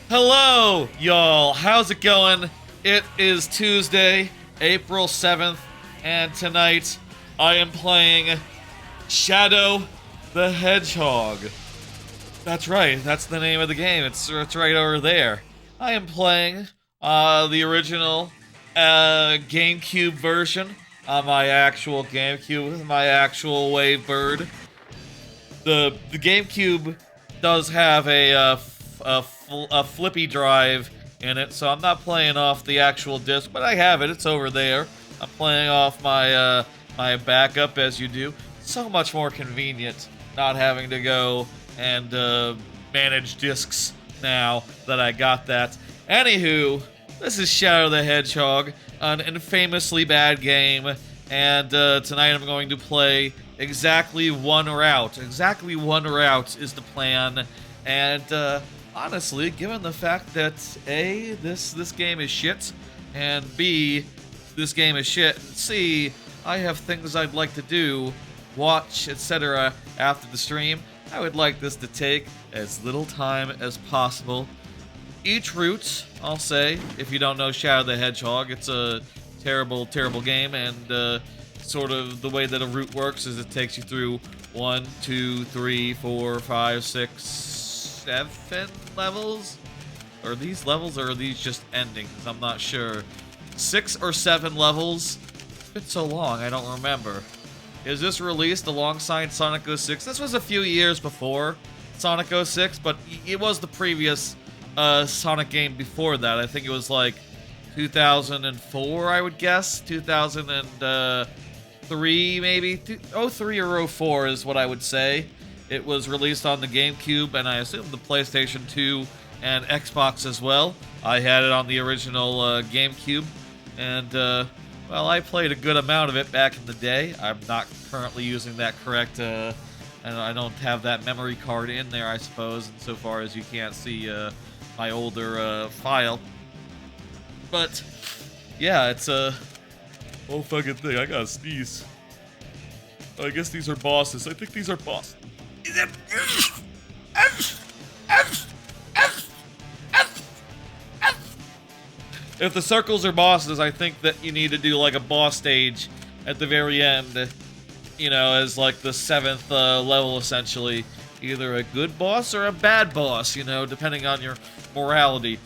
Hello, y'all. How's it going? It is Tuesday, April 7th, and tonight I am playing Shadow the Hedgehog. That's right, that's the name of the game. It's right over there. I am playing the original GameCube version on my actual GameCube with my actual Wavebird. The GameCube does have a flippy drive in it, so I'm not playing off the actual disc, but I have it. It's over there. I'm playing off my backup, as you do. So much more convenient not having to go and manage discs now that I got that. Anywho, this is Shadow the Hedgehog, an infamously bad game, and tonight I'm going to play exactly one route. Exactly one route is the plan, and honestly, given the fact that A, this game is shit, and B, this game is shit, and C, I have things I'd like to do, watch, etc. after the stream, I would like this to take as little time as possible. Each route, I'll say, if you don't know Shadow the Hedgehog, it's a terrible, terrible game, and sort of the way that a route works is it takes you through 1, 2, 3, 4, 5, 6, 7 levels? Are these levels or are these just endings? I'm not sure. 6 or 7 levels? It's been so long, I don't remember. Is this released alongside Sonic 06? This was a few years before Sonic 06, but it was the previous Sonic game before that. I think it was like 2004, I would guess. 2003, maybe? 03 or 04 is what I would say. It was released on the GameCube, and I assume the PlayStation 2 and Xbox as well. I had it on the original GameCube, and, well, I played a good amount of it back in the day. I'm not currently using that correct, and I don't have that memory card in there, I suppose, insofar as you can't see my older file. But, yeah, it's a whole fucking thing. I gotta sneeze. I guess these are bosses. I think these are bosses. If the circles are bosses, I think that you need to do like a boss stage at the very end, you know, as like the 7th level essentially. Either a good boss or a bad boss, you know, depending on your morality.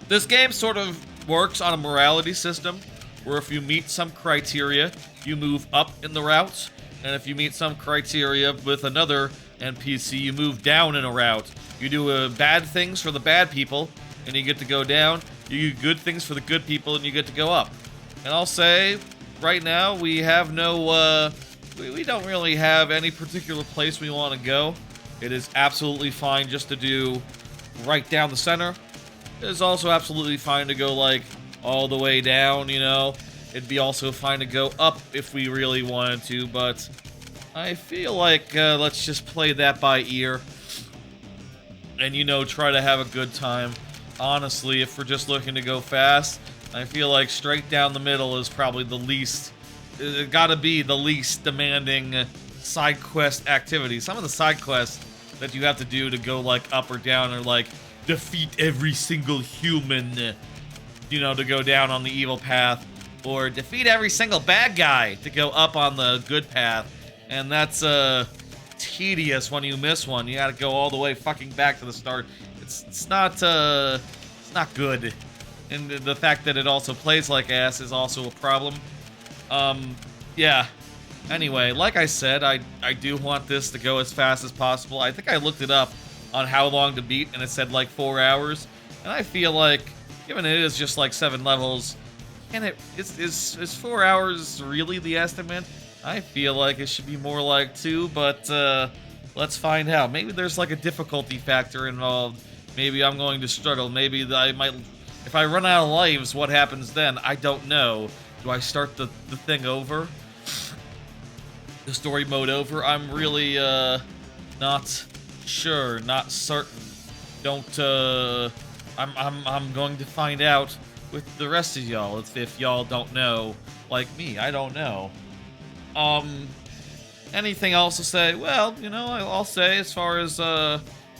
This game sort of works on a morality system, where if you meet some criteria, you move up in the route, and if you meet some criteria with another NPC, you move down in a route. You do bad things for the bad people, and you get to go down. You do good things for the good people, and you get to go up. And I'll say, right now, we have no, we don't really have any particular place we want to go. It is absolutely fine just to do right down the center. It is also absolutely fine to go, like, all the way down, you know. It'd be also fine to go up if we really wanted to, but I feel like let's just play that by ear. And, you know, try to have a good time. Honestly, if we're just looking to go fast, I feel like straight down the middle is probably the least... It gotta be the least demanding side quest activity. Some of the side quests that you have to do to go, like, up or down are, like, defeat every single human, you know, to go down on the evil path. Or defeat every single bad guy to go up on the good path. And that's, tedious when you miss one. You gotta go all the way fucking back to the start. It's not good. And the fact that it also plays like ass is also a problem. Yeah. Anyway, like I said, I do want this to go as fast as possible. I think I looked it up on how long to beat, and it said like 4 hours. And I feel like, given it is just like 7 levels, is 4 hours really the estimate? I feel like it should be more like 2, but let's find out. Maybe there's like a difficulty factor involved. Maybe I'm going to struggle. Maybe I might... If I run out of lives, what happens then? I don't know. Do I start the thing over? The story mode over? I'm really, not sure, not certain. Don't, I'm going to find out with the rest of y'all, if y'all don't know, like me, I don't know. Anything else to say? Well, you know, I'll say as far as,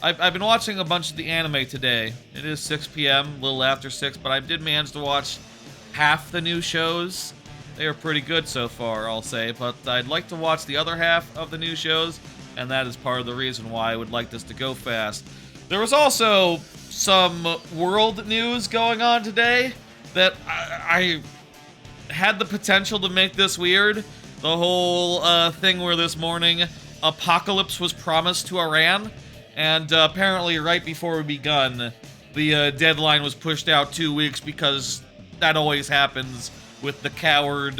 I've been watching a bunch of the anime today. It is 6 p.m., a little after 6, but I did manage to watch half the new shows. They are pretty good so far, I'll say, but I'd like to watch the other half of the new shows, and that is part of the reason why I would like this to go fast. There was also some world news going on today that I had the potential to make this weird. The whole thing where this morning apocalypse was promised to Iran, and apparently right before we begun, the deadline was pushed out 2 weeks because that always happens with the coward,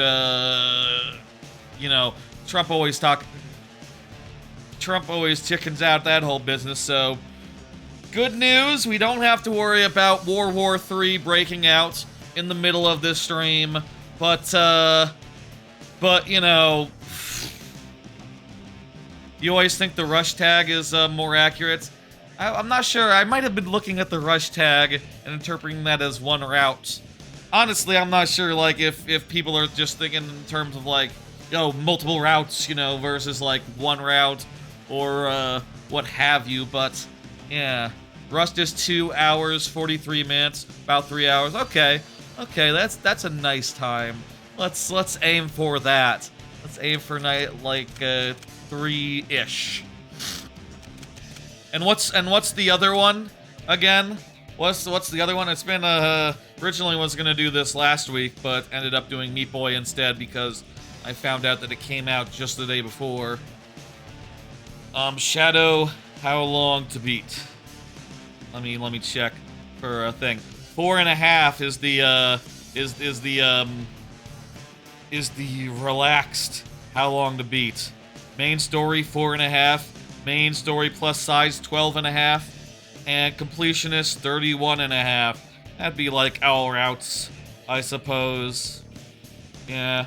you know, Trump always chickens out that whole business, so good news, we don't have to worry about World War III breaking out in the middle of this stream, but, you know, you always think the rush tag is more accurate. I'm not sure. I might have been looking at the rush tag and interpreting that as one route. Honestly, I'm not sure, like, if people are just thinking in terms of, like, yo, multiple routes, you know, versus, like, one route or what have you, but, yeah. Rust is 2 hours, 43 minutes, about 3 hours. Okay, that's a nice time. Let's aim for that. Let's aim for night, like, 3-ish. And what's the other one again? What's the other one? It's been originally was gonna do this last week, but ended up doing Meat Boy instead because I found out that it came out just the day before. Shadow, how long to beat? Let me check for a thing. 4.5 is the relaxed how long to beat. Main story 4.5, main story plus size 12.5, and completionist 31.5. That'd be like all routes, I suppose. Yeah.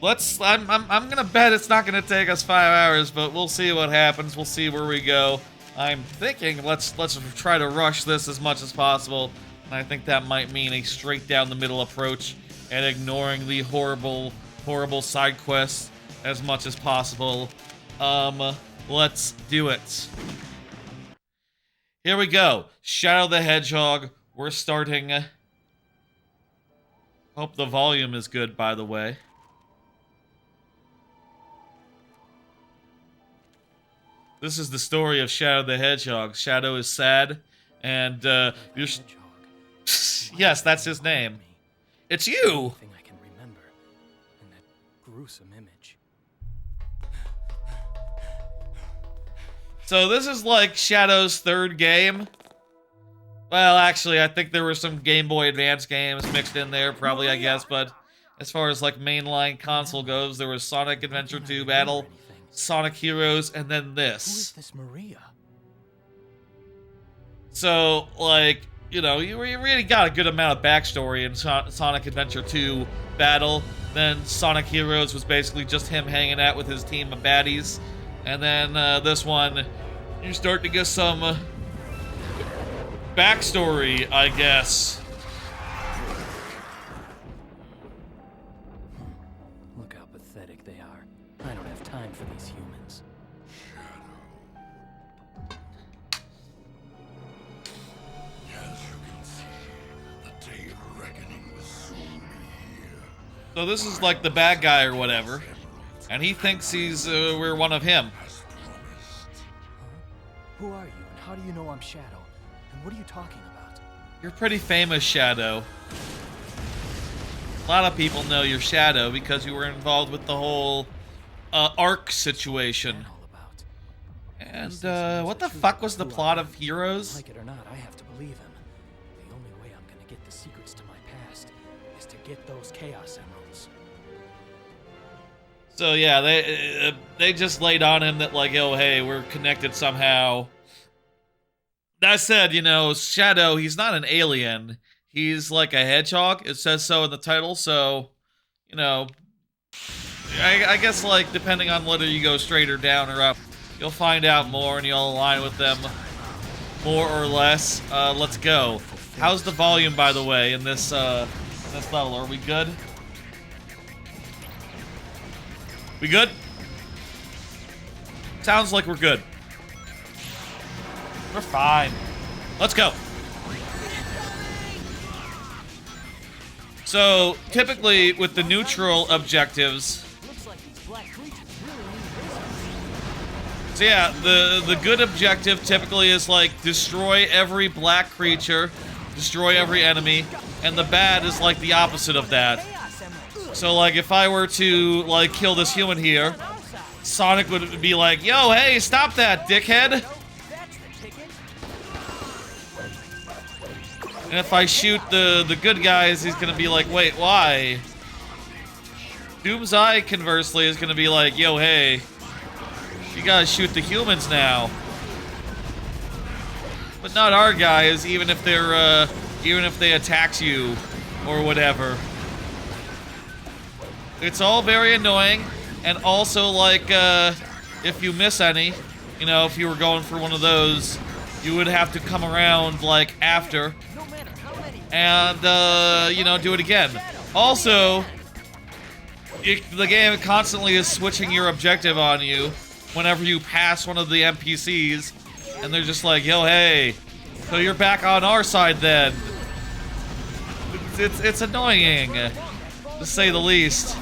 I'm gonna bet it's not gonna take us 5 hours, but we'll see what happens. We'll see where we go. I'm thinking let's try to rush this as much as possible, and I think that might mean a straight down the middle approach and ignoring the horrible side quests as much as possible. Let's do it. Here we go. Shadow the Hedgehog. We're starting. Hope the volume is good, by the way. This is the story of Shadow the Hedgehog. Shadow is sad, and you're... Yes, that's his name. It's you! I can remember in that gruesome image. So this is like Shadow's third game. Well, actually, I think there were some Game Boy Advance games mixed in there, probably, I guess, but as far as like mainline console goes, there was Sonic Adventure 2 Battle, Sonic Heroes, and then this. Who is this Maria? So, like, you know, you really got a good amount of backstory in Sonic Adventure 2 Battle. Then Sonic Heroes was basically just him hanging out with his team of baddies. And then this one, you start to get some backstory, I guess. Look how pathetic they are. I don't have time for these humans. As you can see, the day of reckoning will soon be here. So this is like the bad guy or whatever, and he thinks we're one of him. Who are you, and how do you know I'm Shadow? And what are you talking about? You're pretty famous, Shadow. A lot of people know you're Shadow because you were involved with the whole Ark situation. All about? And what the fuck was the plot of Heroes? Like it or not, I have to believe him. The only way I'm gonna get the secrets to my past is to get those Chaos Emeralds. So yeah, they just laid on him that like, oh hey, we're connected somehow. That said, you know, Shadow, he's not an alien. He's like a hedgehog. It says so in the title, so, you know, I guess like depending on whether you go straight or down or up, you'll find out more and you'll align with them more or less. Let's go. How's the volume, by the way, in this level? Are we good? We good? Sounds like we're good. We're fine. Let's go. So, typically, with the neutral objectives... Looks like these black creatures really need this. So yeah, the good objective typically is, like, destroy every black creature, destroy every enemy, and the bad is, like, the opposite of that. So, like, if I were to, like, kill this human here, Sonic would be like, yo, hey, stop that, dickhead! And if I shoot the good guys, he's gonna be like, wait, why? Doomseye, conversely, is gonna be like, yo, hey, you gotta shoot the humans now. But not our guys, even if they're, even if they attack you, or whatever. It's all very annoying, and also, like, if you miss any, you know, if you were going for one of those, you would have to come around, like, after, and, you know, do it again. Also, the game constantly is switching your objective on you whenever you pass one of the NPCs, and they're just like, yo, hey, so you're back on our side then. It's annoying, to say the least.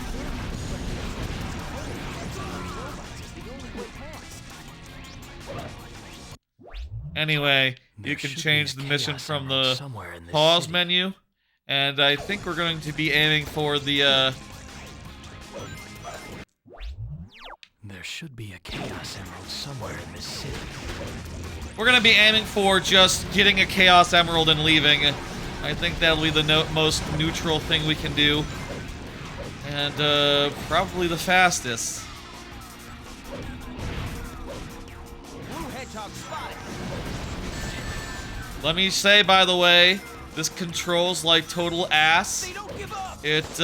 Anyway, you can change the mission from the pause menu, and I think we're going to be aiming for the, There should be a Chaos Emerald somewhere in this city. we're gonna be aiming for just getting a Chaos Emerald and leaving. I think that'll be the most neutral thing we can do. And, probably the fastest. Blue Hedgehog spotted. Let me say, by the way, this controls like total ass. They don't give up. It's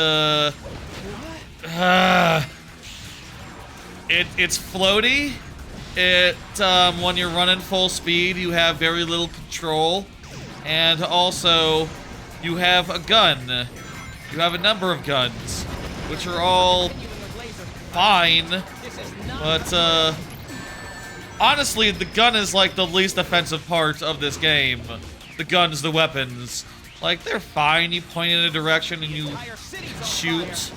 floaty. When you're running full speed, you have very little control. And also, you have a gun. You have a number of guns, which are all fine. But, honestly, the gun is like the least offensive part of this game. The guns, the weapons. Like, they're fine. You point in a direction and you shoot.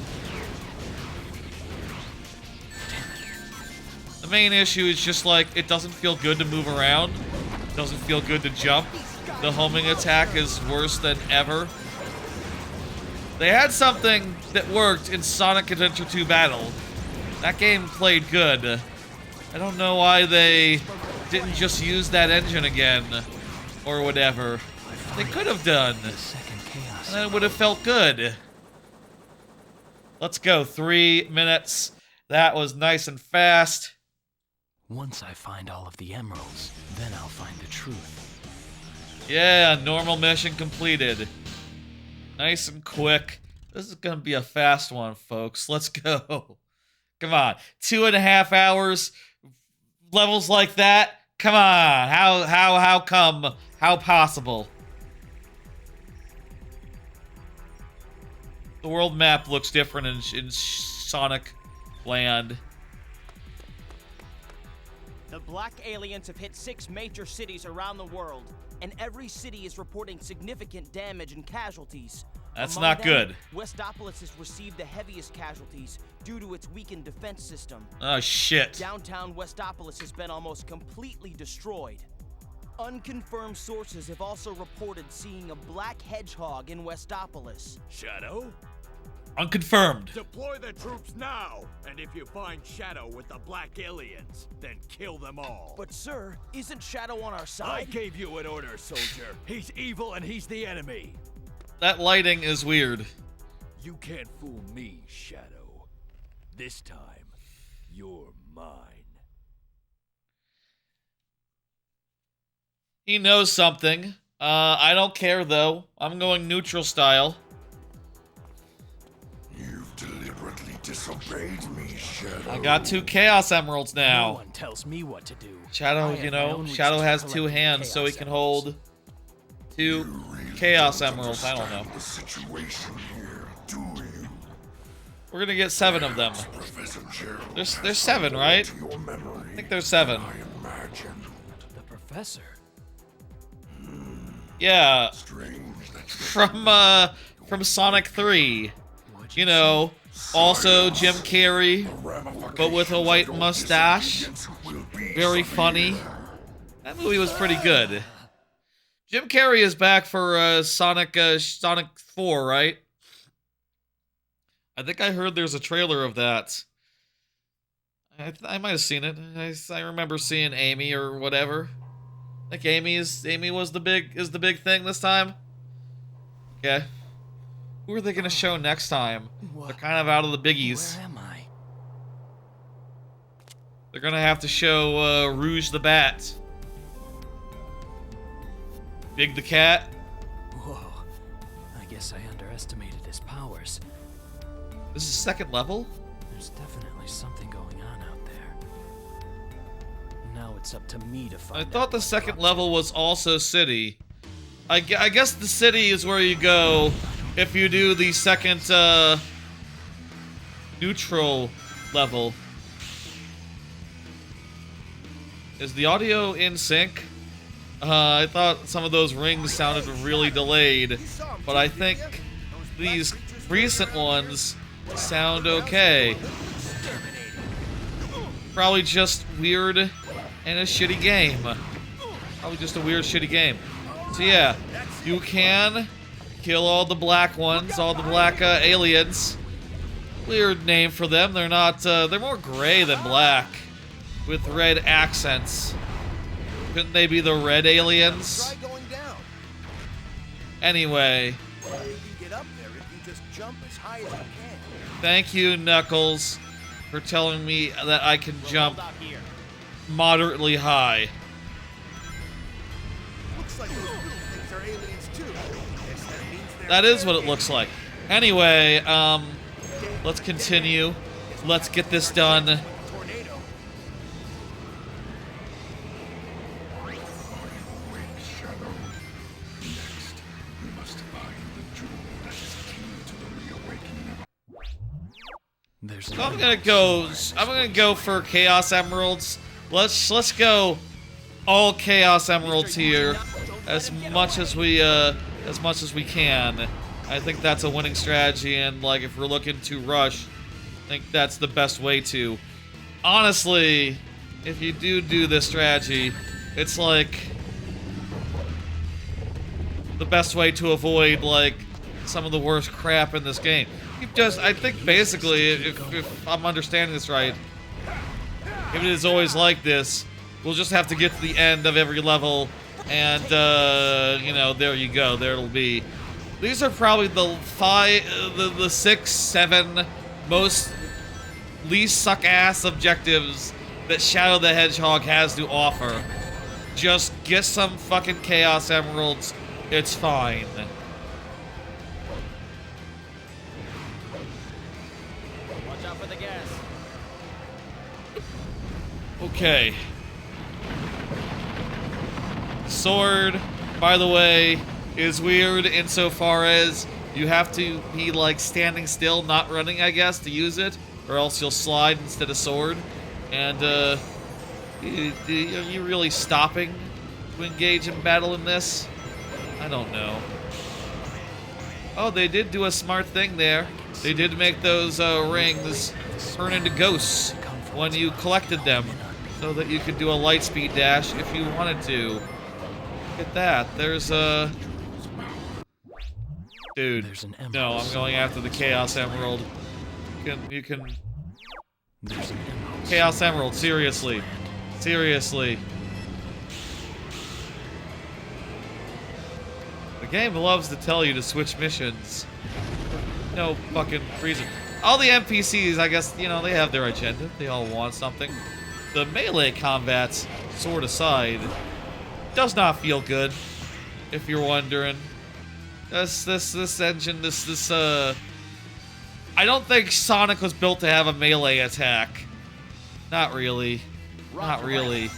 The main issue is just like, it doesn't feel good to move around. It doesn't feel good to jump. The homing attack is worse than ever. They had something that worked in Sonic Adventure 2 Battle. That game played good. I don't know why they didn't just use that engine again, or whatever. They could have done, and it would have felt good. Let's go, 3 minutes. That was nice and fast. Once I find all of the emeralds, then I'll find the truth. Yeah, normal mission completed. Nice and quick. This is gonna be a fast one, folks. Let's go. Come on, 2.5 hours. Levels like that? Come on, how come? How possible? The world map looks different in Sonic Land. The black aliens have hit 6 major cities around the world, and every city is reporting significant damage and casualties. That's Among not them, good. Westopolis has received the heaviest casualties due to its weakened defense system. Oh, shit. Downtown Westopolis has been almost completely destroyed. Unconfirmed sources have also reported seeing a black hedgehog in Westopolis. Shadow? Unconfirmed. Deploy the troops now! And if you find Shadow with the black aliens, then kill them all. But sir, isn't Shadow on our I side? gave you an order, soldier. He's evil and he's the enemy. That lighting is weird. You can't fool me, Shadow. This time, you're mine. He knows something. I don't care, though. I'm going neutral style. You've deliberately disobeyed me, Shadow. I got 2 Chaos Emeralds No now. one tells me what to do. Shadow, I have you my know, own reasons Shadow for has 2 collecting hands, so he Chaos can Emeralds. hold 2 Chaos Emeralds. I don't know. The situation here, do you? We're gonna get 7 of them. Professor Gerald There's 7, right? to your memory, I think there's 7. I imagine. The professor? Yeah, Strange that from Sonic 3. You know, also Jim Carrey, but with a white mustache. Very funny. That movie was pretty good. Jim Carrey is back for Sonic 4, right? I think I heard there's a trailer of that. I might have seen it. I remember seeing Amy or whatever. I think Amy was the big thing this time. Okay. Who are they gonna show next time? They're kind of out of the biggies. Where am I? They're gonna have to show Rouge the Bat. Big the Cat. Whoa. I guess I underestimated his powers. This is second level? There's definitely something going on out there. Now it's up to me to find I out thought the what second they're up level was also city. I guess the city is where you go if you do the second neutral level. Is the audio in sync? I thought some of those rings sounded really delayed, but I think these recent ones sound okay. Probably just weird and a shitty game. Probably just a weird, shitty game. So yeah, you can kill all the black ones, all the black aliens. Weird name for them. They're not, they're more gray than black, with red accents. Couldn't they be the red aliens? Try going down. Anyway, You can get up there if you just jump as high as you can. thank you, Knuckles, for telling me that I can jump Hold out here. moderately high. Looks like those little things are aliens too. Guess that means they're That is what it red looks like. Anyway, let's continue. Let's get this done. aliens. Tornado. Shadow. Next, we must find the jewel that is key to the reawakening of There's So I'm gonna go for Chaos Emeralds. Let's go all Chaos Emeralds here as much as we can. I think that's a winning strategy, and like if we're looking to rush, I think that's the best way to. Honestly, if you do this strategy, it's like the best way to avoid like some of the worst crap in this game. I think basically, if I'm understanding this right, if it is always like this, we'll just have to get to the end of every level, and you know, there you go. There it'll be. These are probably the 6, 7 most least suck-ass objectives that Shadow the Hedgehog has to offer. Just get some fucking Chaos Emeralds. It's fine. Watch out for the gas. Okay. Sword, by the way, is weird insofar as you have to be like standing still, not running, I guess, to use it, or else you'll slide instead of sword. And are you really stopping to engage in battle in this? I don't know. Oh, they did do a smart thing there. They did make those rings turn into ghosts when you collected them, so that you could do a light speed dash if you wanted to. Look at that. There's a... Dude, There's an emerald no, I'm going after the Chaos Emerald. You can... There's an emerald. Chaos Emerald, seriously. Seriously. The game loves to tell you to switch missions. No fucking reason. All the NPCs, I guess, you know, they have their agenda. They all want something. The melee combat, sword aside, does not feel good, if you're wondering. This engine, I don't think Sonic was built to have a melee attack. Not really. Not really.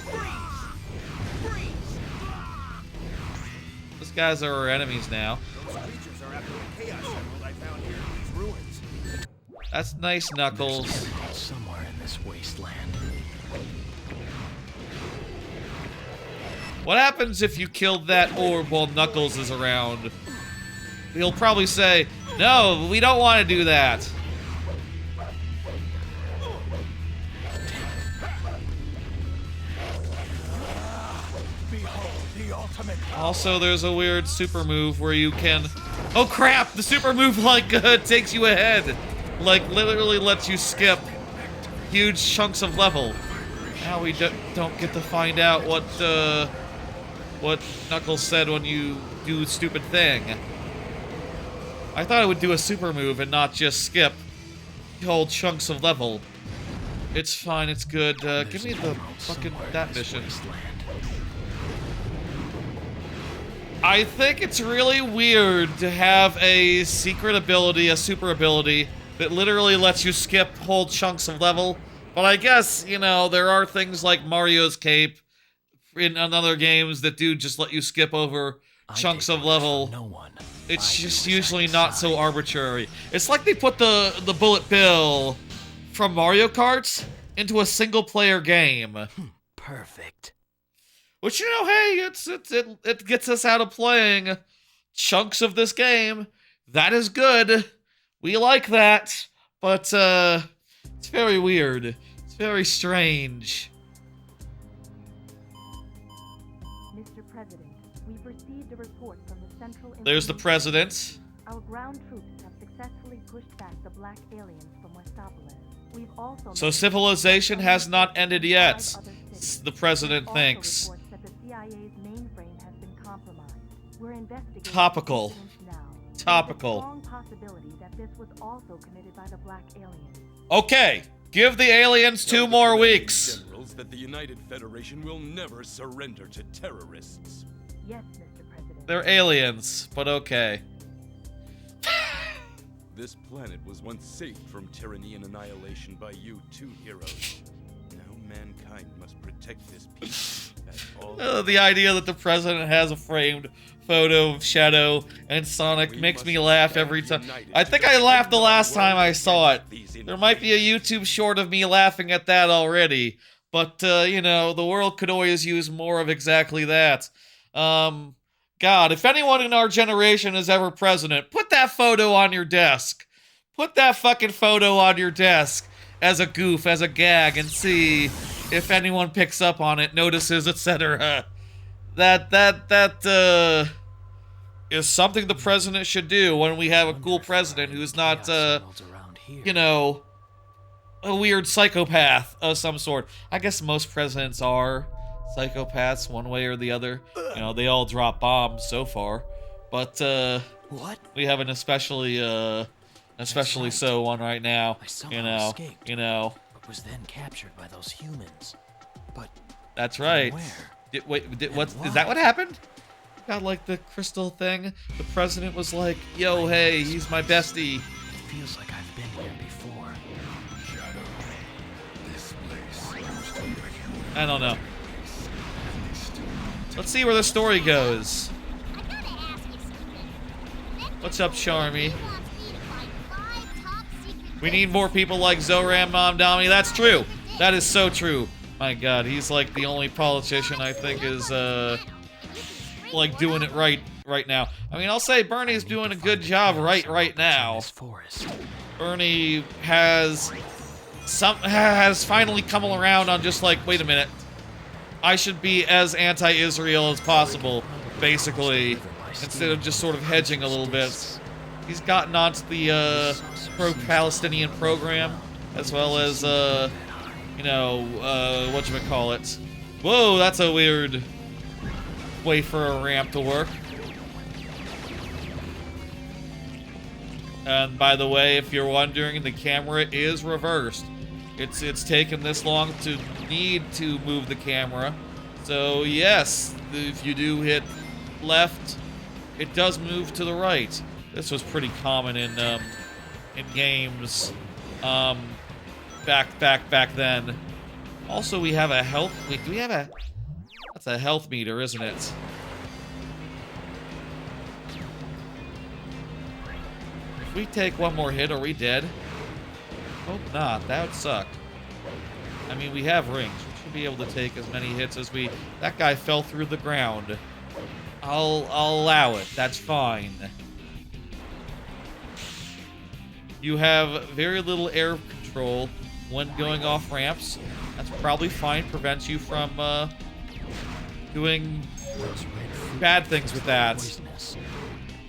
Those guys are our enemies now. Those creatures are after the Chaos Emerald I found here in these ruins. That's nice, Knuckles. There's an emerald somewhere in this wasteland. What happens if you killed that orb while Knuckles is around? He'll probably say, no, we don't want to do that. Also, there's a weird super move where you can... Oh crap! The super move, like, takes you ahead. Like, literally lets you skip huge chunks of level. Now we don't get to find out what Knuckles said when you do a stupid thing. I thought it would do a super move and not just skip whole chunks of level. It's fine, it's good. Give me the fucking that mission. I think it's really weird to have a secret ability, a super ability, that literally lets you skip whole chunks of level. But I guess, you know, there are things like Mario's Cape in other games that do just let you skip over chunks of level. No one. It's just usually not so arbitrary. It's like they put the Bullet Bill from Mario Kart into a single-player game. Perfect. Which, you know, hey, it gets us out of playing chunks of this game. That is good. We like that. But, it's very weird. It's very strange. Mr. President, we've received a report from the Central... There's the president. Our ground troops have successfully pushed back the black aliens from Westopolis. We've also... So civilization has not ended yet, the president thinks. The CIA's mainframe has been compromised. We're investigating Topical. the incident now. Topical. There's a strong possibility that this was also committed by the black aliens. Okay, give the aliens 2 more weeks. Generals that the United Federation will never surrender to terrorists. Yes, Mr. President. They're aliens, but okay. This planet was once saved from tyranny and annihilation by you two heroes. Now mankind must protect this peace at all. The idea that the president has a framed photo of Shadow and Sonic makes me laugh every time. I think I laughed the last time I saw it. There might be a YouTube short of me laughing at that already. But, you know, the world could always use more of exactly that. God, if anyone in our generation is ever president, put that photo on your desk. Put that fucking photo on your desk as a goof, as a gag, and see if anyone picks up on it, notices, etc. That is something the president should do when we have a cool president who's not, you know, a weird psychopath of some sort. I guess most presidents are psychopaths one way or the other. You know, they all drop bombs so far. But, What? we have an especially so one right now. I somehow You escaped. know. But was then captured by those humans. But That's right. where? What, And is that why? what happened? Got like the crystal thing. The president was like, yo, hey, he's my bestie. It feels like I've been here before. Shadow, this place used to be a human I don't know. race. They still need to Let's see where the story goes. I gotta ask you something. What's up, Charmy? Wants me to find 5 top secret We need more people like Zoram Momdami. That's true. That is so true. My God, he's like the only politician I think is like doing it right now. I mean, I'll say Bernie's doing a good job right now. This forest. Bernie has finally come around on just like, wait a minute, I should be as anti-Israel as possible, basically, instead of just sort of hedging a little bit. He's gotten onto the pro-Palestinian program, as well as you know, whatchamacallit. Whoa, that's a weird way for a ramp to work. And by the way, if you're wondering, the camera is reversed. It's taken this long to need to move the camera. So yes, if you do hit left, it does move to the right. This was pretty common in games back then. Also, we have a health. Wait, do we have a? That's a health meter, isn't it? If we take one more hit, are we dead? Hope not. That would suck. I mean, we have rings. We should shouldn't be able to take as many hits as we... That guy fell through the ground. I'll allow it. That's fine. You have very little air control when going off ramps. That's probably fine. Prevents you from doing bad things with that.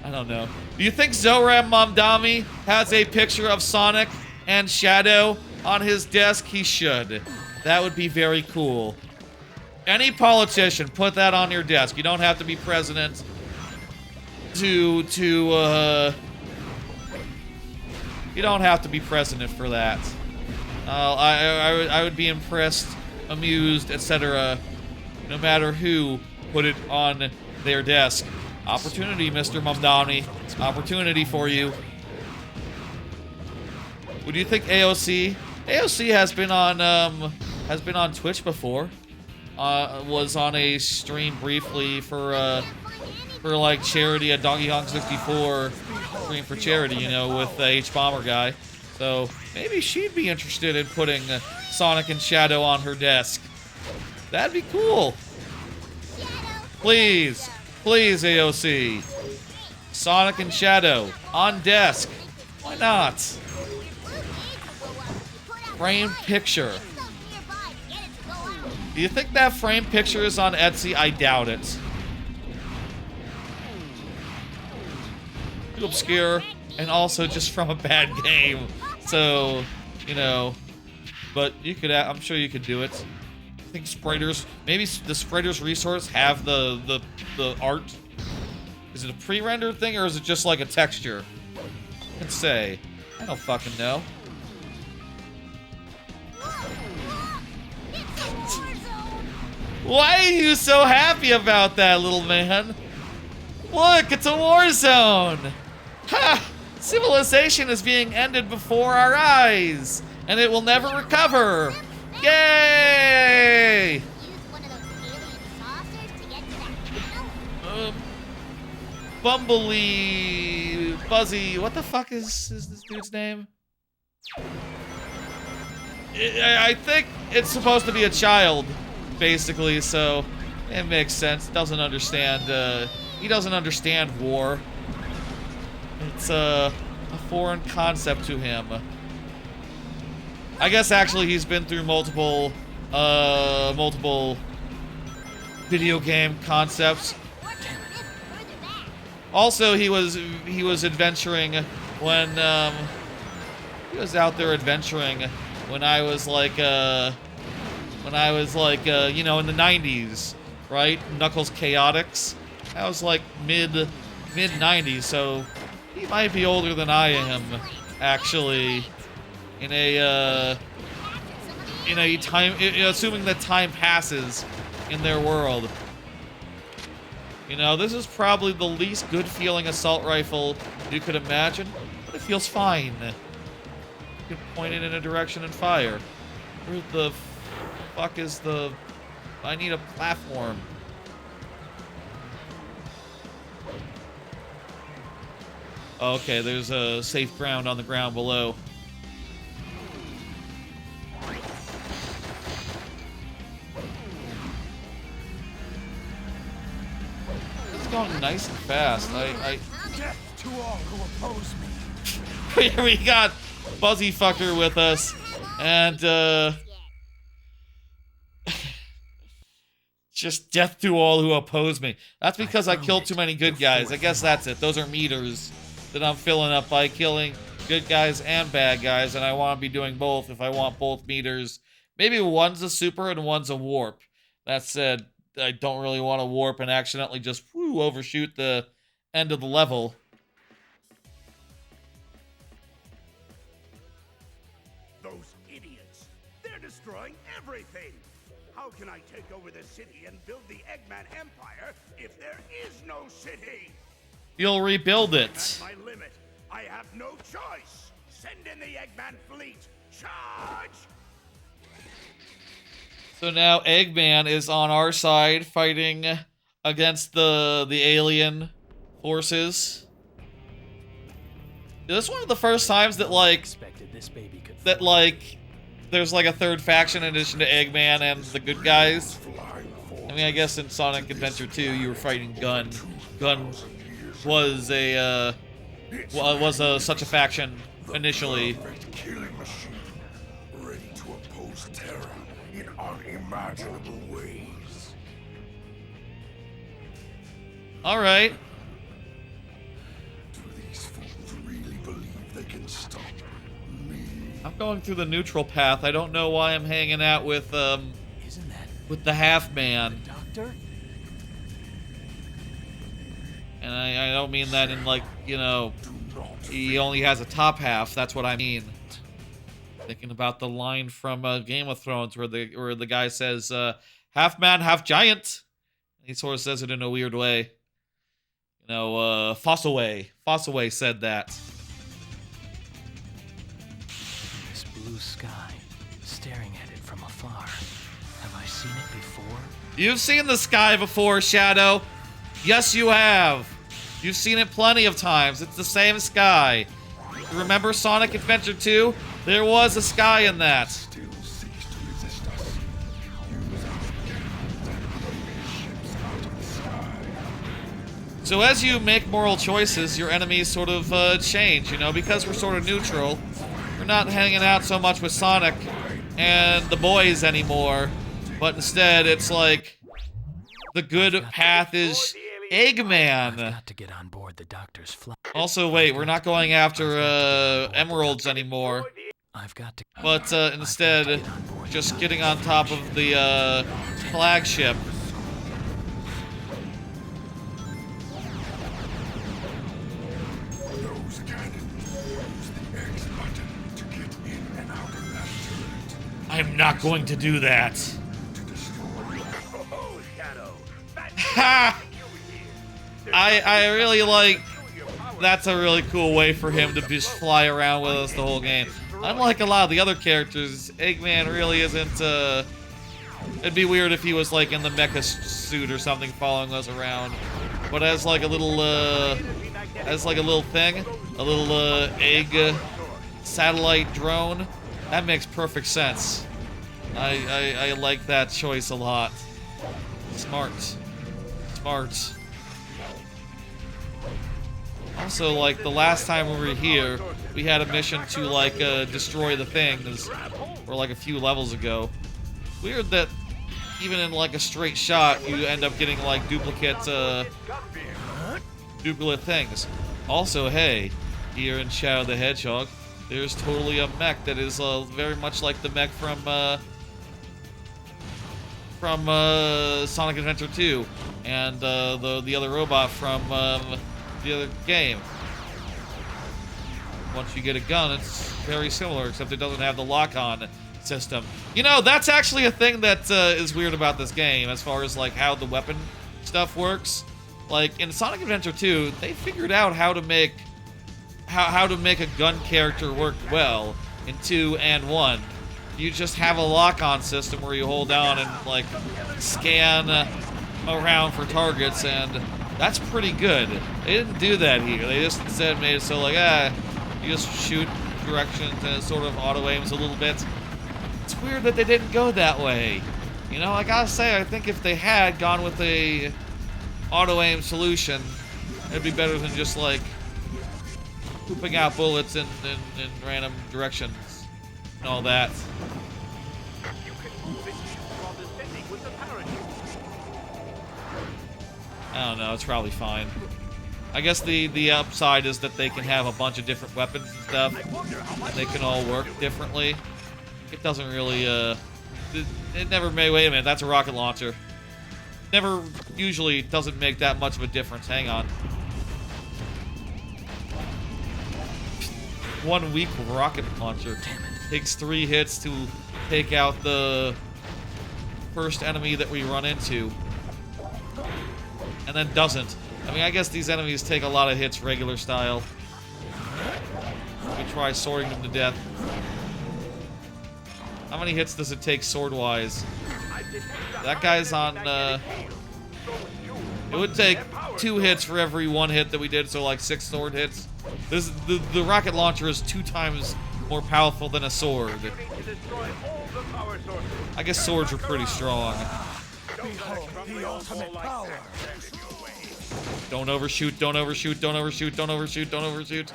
I don't know. Do you think Zoram Mamdani has a picture of Sonic and Shadow on his desk? He should. That would be very cool. Any politician, put that on your desk. You don't have to be president you don't have to be president for that. I would be impressed, amused, etc. No matter who put it on their desk. Opportunity, Mr. Mamdani. Opportunity for you. What do you think, AOC? AOC has been on Twitch before. Was on a stream briefly for like charity at Donkey Kong 64 stream for charity, you know, with the H-Bomber guy. So maybe she'd be interested in putting Sonic and Shadow on her desk. That'd be cool. Please, please, AOC. Sonic and Shadow on desk. Why not? Frame picture. Do you think that frame picture is on Etsy? I doubt it. Too obscure, and also just from a bad game. So, you know, but you could, I'm sure you could do it. I think Spraders, maybe the Spraders resource have the art. Is it a pre-rendered thing, or is it just like a texture? I can say. I don't fucking know. Why are you so happy about that, little man? Look, it's a war zone! Ha! Civilization is being ended before our eyes, and it will never recover! Yay! Bumblebee... Buzzy... What the fuck is this dude's name? I think it's supposed to be a child, basically, so it makes sense. Doesn't understand, he doesn't understand war. It's a foreign concept to him. I guess actually he's been through multiple video game concepts. Also, he was adventuring when he was out there adventuring when I was like you know, in the 90s, right? Knuckles Chaotix. That was like mid 90s, so he might be older than I am, actually. In a time, assuming that time passes in their world. You know, this is probably the least good feeling assault rifle you could imagine, but it feels fine. You can point it in a direction and fire. Where the fuck is the... I need a platform. Okay, there's a safe ground on the ground below. It's going nice and fast. Death to all who oppose me. Here we got Buzzy Fucker with us, and just death to all who oppose me. That's because I killed too many good guys. I guess that's it. Those are meters that I'm filling up by killing good guys and bad guys, and I want to be doing both if I want both meters. Maybe one's a super and one's a warp. That said, I don't really want to warp and accidentally just overshoot the end of the level. Those idiots. They're destroying everything. How can I take over the city and build the Eggman Empire if there is no city? You'll rebuild it. At my limit. I have no choice. Send in the Eggman fleet. Charge! So now Eggman is on our side fighting against the alien forces. This is one of the first times that there's like a third faction in addition to Eggman and the good guys. I mean, I guess in Sonic Adventure 2 you were fighting Gun. Gun was such a faction initially. Killing machine, ready to oppose terror in unimaginable ways. All right. Do these fools really believe they can stop me? I'm going through the neutral path. I don't know why I'm hanging out with Isn't that with the half man. Doctor? And I don't mean that in like, you know, he only has a top half. That's what I mean. Thinking about the line from Game of Thrones where the guy says, half man, half giant. And he sort of says it in a weird way. You know, Fossaway. Fossaway said that. This blue sky, staring at it from afar. Have I seen it before? You've seen the sky before, Shadow. Yes, you have. You've seen it plenty of times. It's the same sky. Remember Sonic Adventure 2? There was a sky in that. Still seeks to resist us. Use our cannons and blow ships out of the sky. So as you make moral choices, your enemies sort of change, you know, because we're sort of neutral. We're not hanging out so much with Sonic and the boys anymore, but instead it's like the good path is Eggman. Got to get on board the Doctor's flight. Also, wait, we're not going after emeralds anymore, I've got to. but instead just getting on top of the flagship. Those cannons use the X button to get in and out of that turret. I'm not going to do that. To destroy Oh, Shadow. Ha! I really like. That's a really cool way for him to just fly around with us the whole game. Unlike a lot of the other characters, Eggman really isn't. It'd be weird if he was like in the mecha suit or something, following us around. But as like a little, thing, a little egg satellite drone, that makes perfect sense. I like that choice a lot. Smart. Smart. Also, like, the last time we were here, we had a mission to, like, destroy the things, or, like, a few levels ago. Weird that even in, like, a straight shot, you end up getting, like, duplicate things. Also, hey, here in Shadow the Hedgehog, there's totally a mech that is, very much like the mech from Sonic Adventure 2, and, the other robot from, the other game. Once you get a gun, it's very similar, except it doesn't have the lock-on system. You know, that's actually a thing that is weird about this game, as far as like how the weapon stuff works. Like in Sonic Adventure 2, they figured out how to make a gun character work well in 2 and 1. You just have a lock-on system where you hold down and like scan around for targets, and that's pretty good. They didn't do that here. They just instead made it so like, you just shoot directions and it sort of auto-aims a little bit. It's weird that they didn't go that way. You know, I gotta say, I think if they had gone with a auto-aim solution, it'd be better than just like pooping out bullets in random directions and all that. I don't know, it's probably fine. I guess the upside is that they can have a bunch of different weapons and stuff, and they can all work differently. It doesn't really, it never made, wait a minute, that's a rocket launcher. Never, usually doesn't make that much of a difference, hang on. 1 weak rocket launcher. Takes 3 hits to take out the first enemy that we run into. And then doesn't. I mean, I guess these enemies take a lot of hits regular style. We try swording them to death. How many hits does it take sword-wise? That guy's on, it would take 2 hits for every 1 hit that we did, so like 6 sword hits. The rocket launcher is 2 times more powerful than a sword. I guess swords are pretty strong. The ultimate power. Don't overshoot, don't overshoot, don't overshoot, don't overshoot, don't overshoot.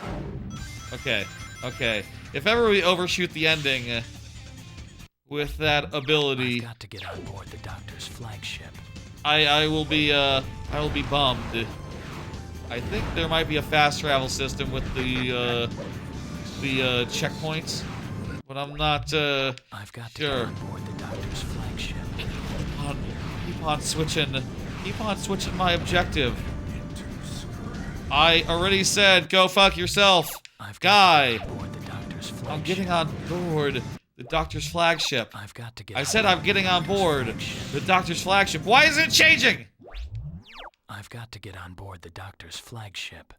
Okay, okay. If ever we overshoot the ending with that ability, I've got to get on board the Doctor's flagship. I will be bummed. I think there might be a fast travel system with the checkpoints, but I'm not I've got to sure. get on board the Doctor's flagship. Keep on switching my objective. I already said go fuck yourself, guy. I'm getting on board the Doctor's flagship. I've got to get. I said I'm getting on board the Doctor's flagship. Why is it changing? I've got to get on board the Doctor's flagship.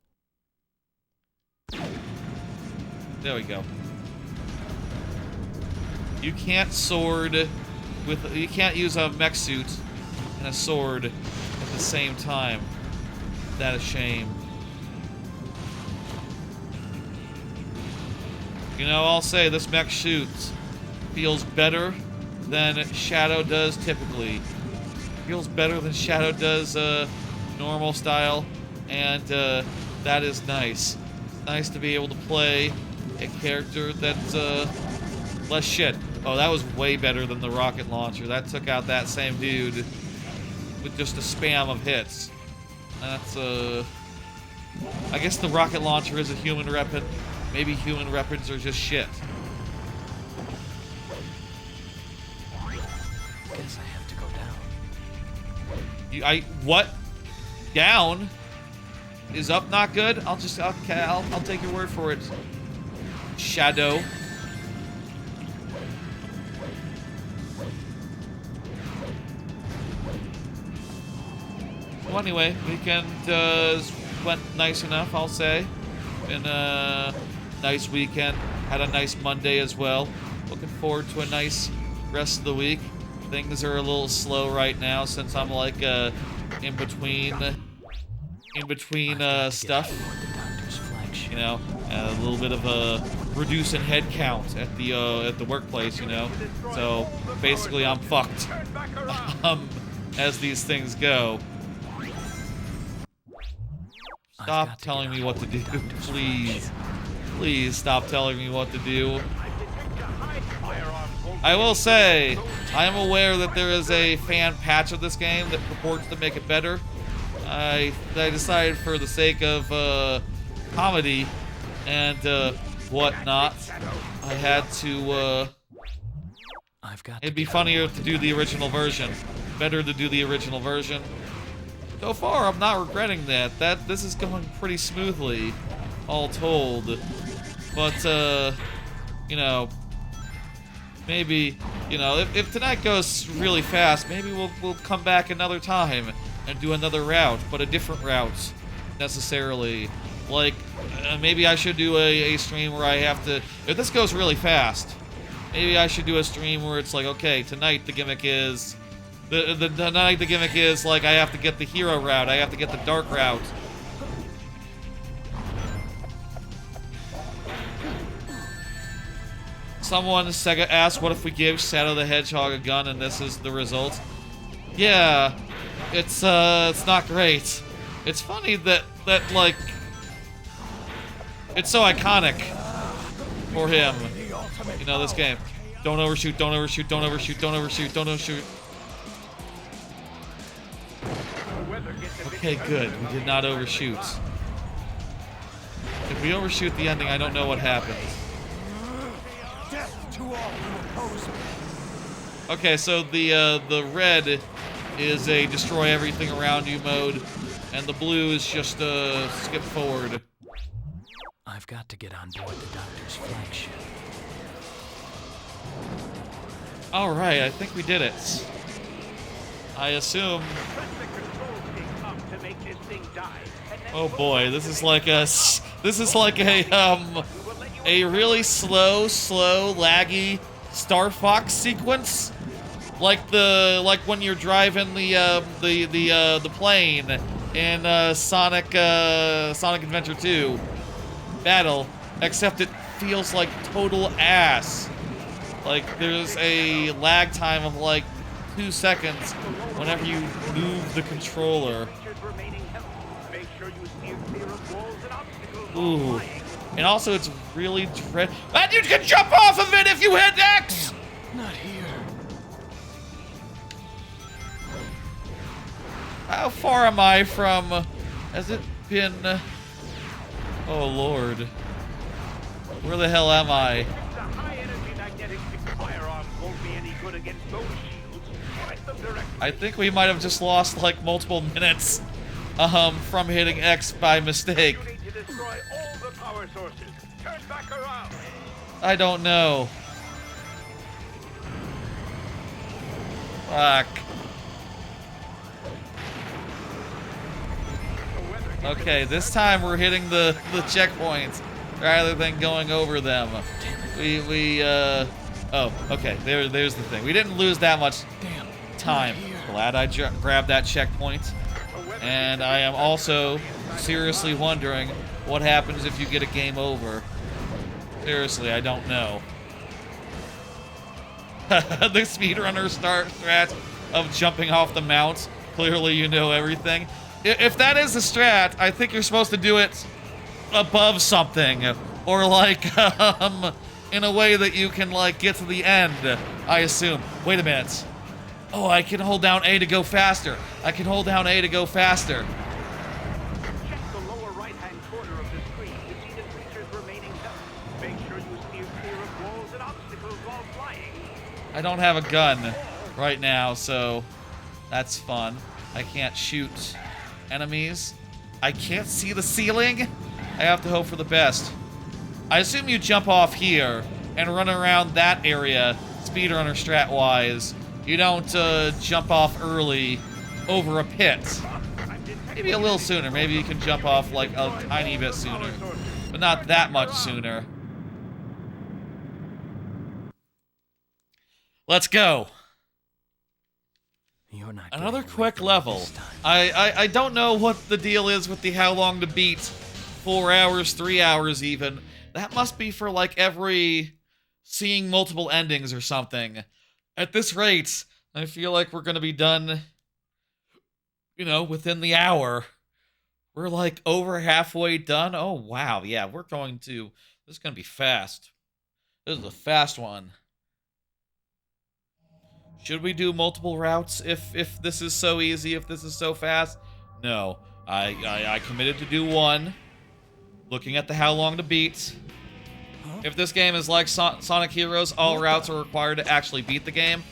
There we go. You can't sword with. You can't use a mech suit and a sword at the same time. That a shame. You know, I'll say this mech suit feels better than Shadow does typically. Feels better than Shadow does normal style, and that is nice. It's nice to be able to play a character that's less shit. Oh, that was way better than the rocket launcher. That took out that same dude with just a spam of hits. That's I guess the rocket launcher is a human weapon. Maybe human weapons are just shit. Guess I have to go down. What? Down? Is up not good? Okay, I'll take your word for it. Shadow. Well, anyway, weekend went nice enough, I'll say. Been a nice weekend. Had a nice Monday as well. Looking forward to a nice rest of the week. Things are a little slow right now since I'm like in between stuff. You know, a little bit of a reducing head count at the workplace. You know, so basically I'm fucked. As these things go. Stop telling me what to do, please. Please stop telling me what to do. I will say, I am aware that there is a fan patch of this game that purports to make it better. I decided for the sake of comedy and whatnot, I had to. It'd be funnier to do the original version. Better to do the original version. So far, I'm not regretting that. This is going pretty smoothly, all told. But you know, maybe, you know, if tonight goes really fast, maybe we'll come back another time and do another route, but a different route necessarily. Like maybe I should do a stream where I have to. If this goes really fast, maybe I should do a stream where it's like, okay, tonight the gimmick is. The night the gimmick is like I have to get the hero route, I have to get the dark route. Someone Sega asked, what if we give Shadow the Hedgehog a gun and this is the result? Yeah, it's not great. It's funny that like it's so iconic for him. You know, this game. Don't overshoot, don't overshoot, don't overshoot, don't overshoot, don't overshoot. Okay, good. We did not overshoot. If we overshoot the ending, I don't know what happens. Okay, so the red is a destroy everything around you mode, and the blue is just skip forward. I've got to get on board the Doctor's flagship. All right, I think we did it. I assume. Oh boy, this is like a really slow, laggy Star Fox sequence, like when you're driving the plane in Sonic Adventure 2 Battle. except it feels like total ass. Like, there's a lag time of like 2 seconds whenever you move the controller. Ooh. And also, it's really dread. And you can jump off of it if you hit X! Not here. How far am I from... Has it been... Oh, Lord. Where the hell am I? The high-energy magnetic firearms won't be any good against those shields. Fight them directly. I think we might have just lost, like, multiple minutes from hitting X by mistake. You need to destroy all the power sources. Turn back around. I don't know. Fuck. Okay, this time we're hitting the checkpoints rather than going over them. Oh, okay, there's the thing. We didn't lose that much time. Glad I grabbed that checkpoint. And I am also seriously wondering what happens if you get a game over. Seriously, I don't know. The speedrunner strat of jumping off the mounts. Clearly you know everything. If that is the strat, I think you're supposed to do it above something. Or like, in a way that you can like get to the end, I assume. Wait a minute. Oh, I can hold down A to go faster. I can hold down A to go faster. Check the lower right-hand corner of the screen to see the creature's remaining health. Make sure you steer clear of walls and obstacles while flying. I don't have a gun right now, so that's fun. I can't shoot enemies. I can't see the ceiling. I have to hope for the best. I assume you jump off here and run around that area, speedrunner strat-wise. You don't jump off early over a pit. Maybe a little sooner. Maybe you can jump off like a tiny bit sooner, but not that much sooner. Let's go. You're not Another getting away quick from me level. this time. I don't know what the deal is with the how long to beat. 4 hours, 3 hours even. That must be for like every seeing multiple endings or something. At this rate, I feel like we're gonna be done, you know, within the hour. We're like over halfway done. Oh wow, yeah, we're going to, this is gonna be fast. This is a fast one. Should we do multiple routes if this is so easy, if this is so fast? No. I committed to do one. Looking at the how long to beat. If this game is like Sonic Heroes, all routes are required to actually beat the game.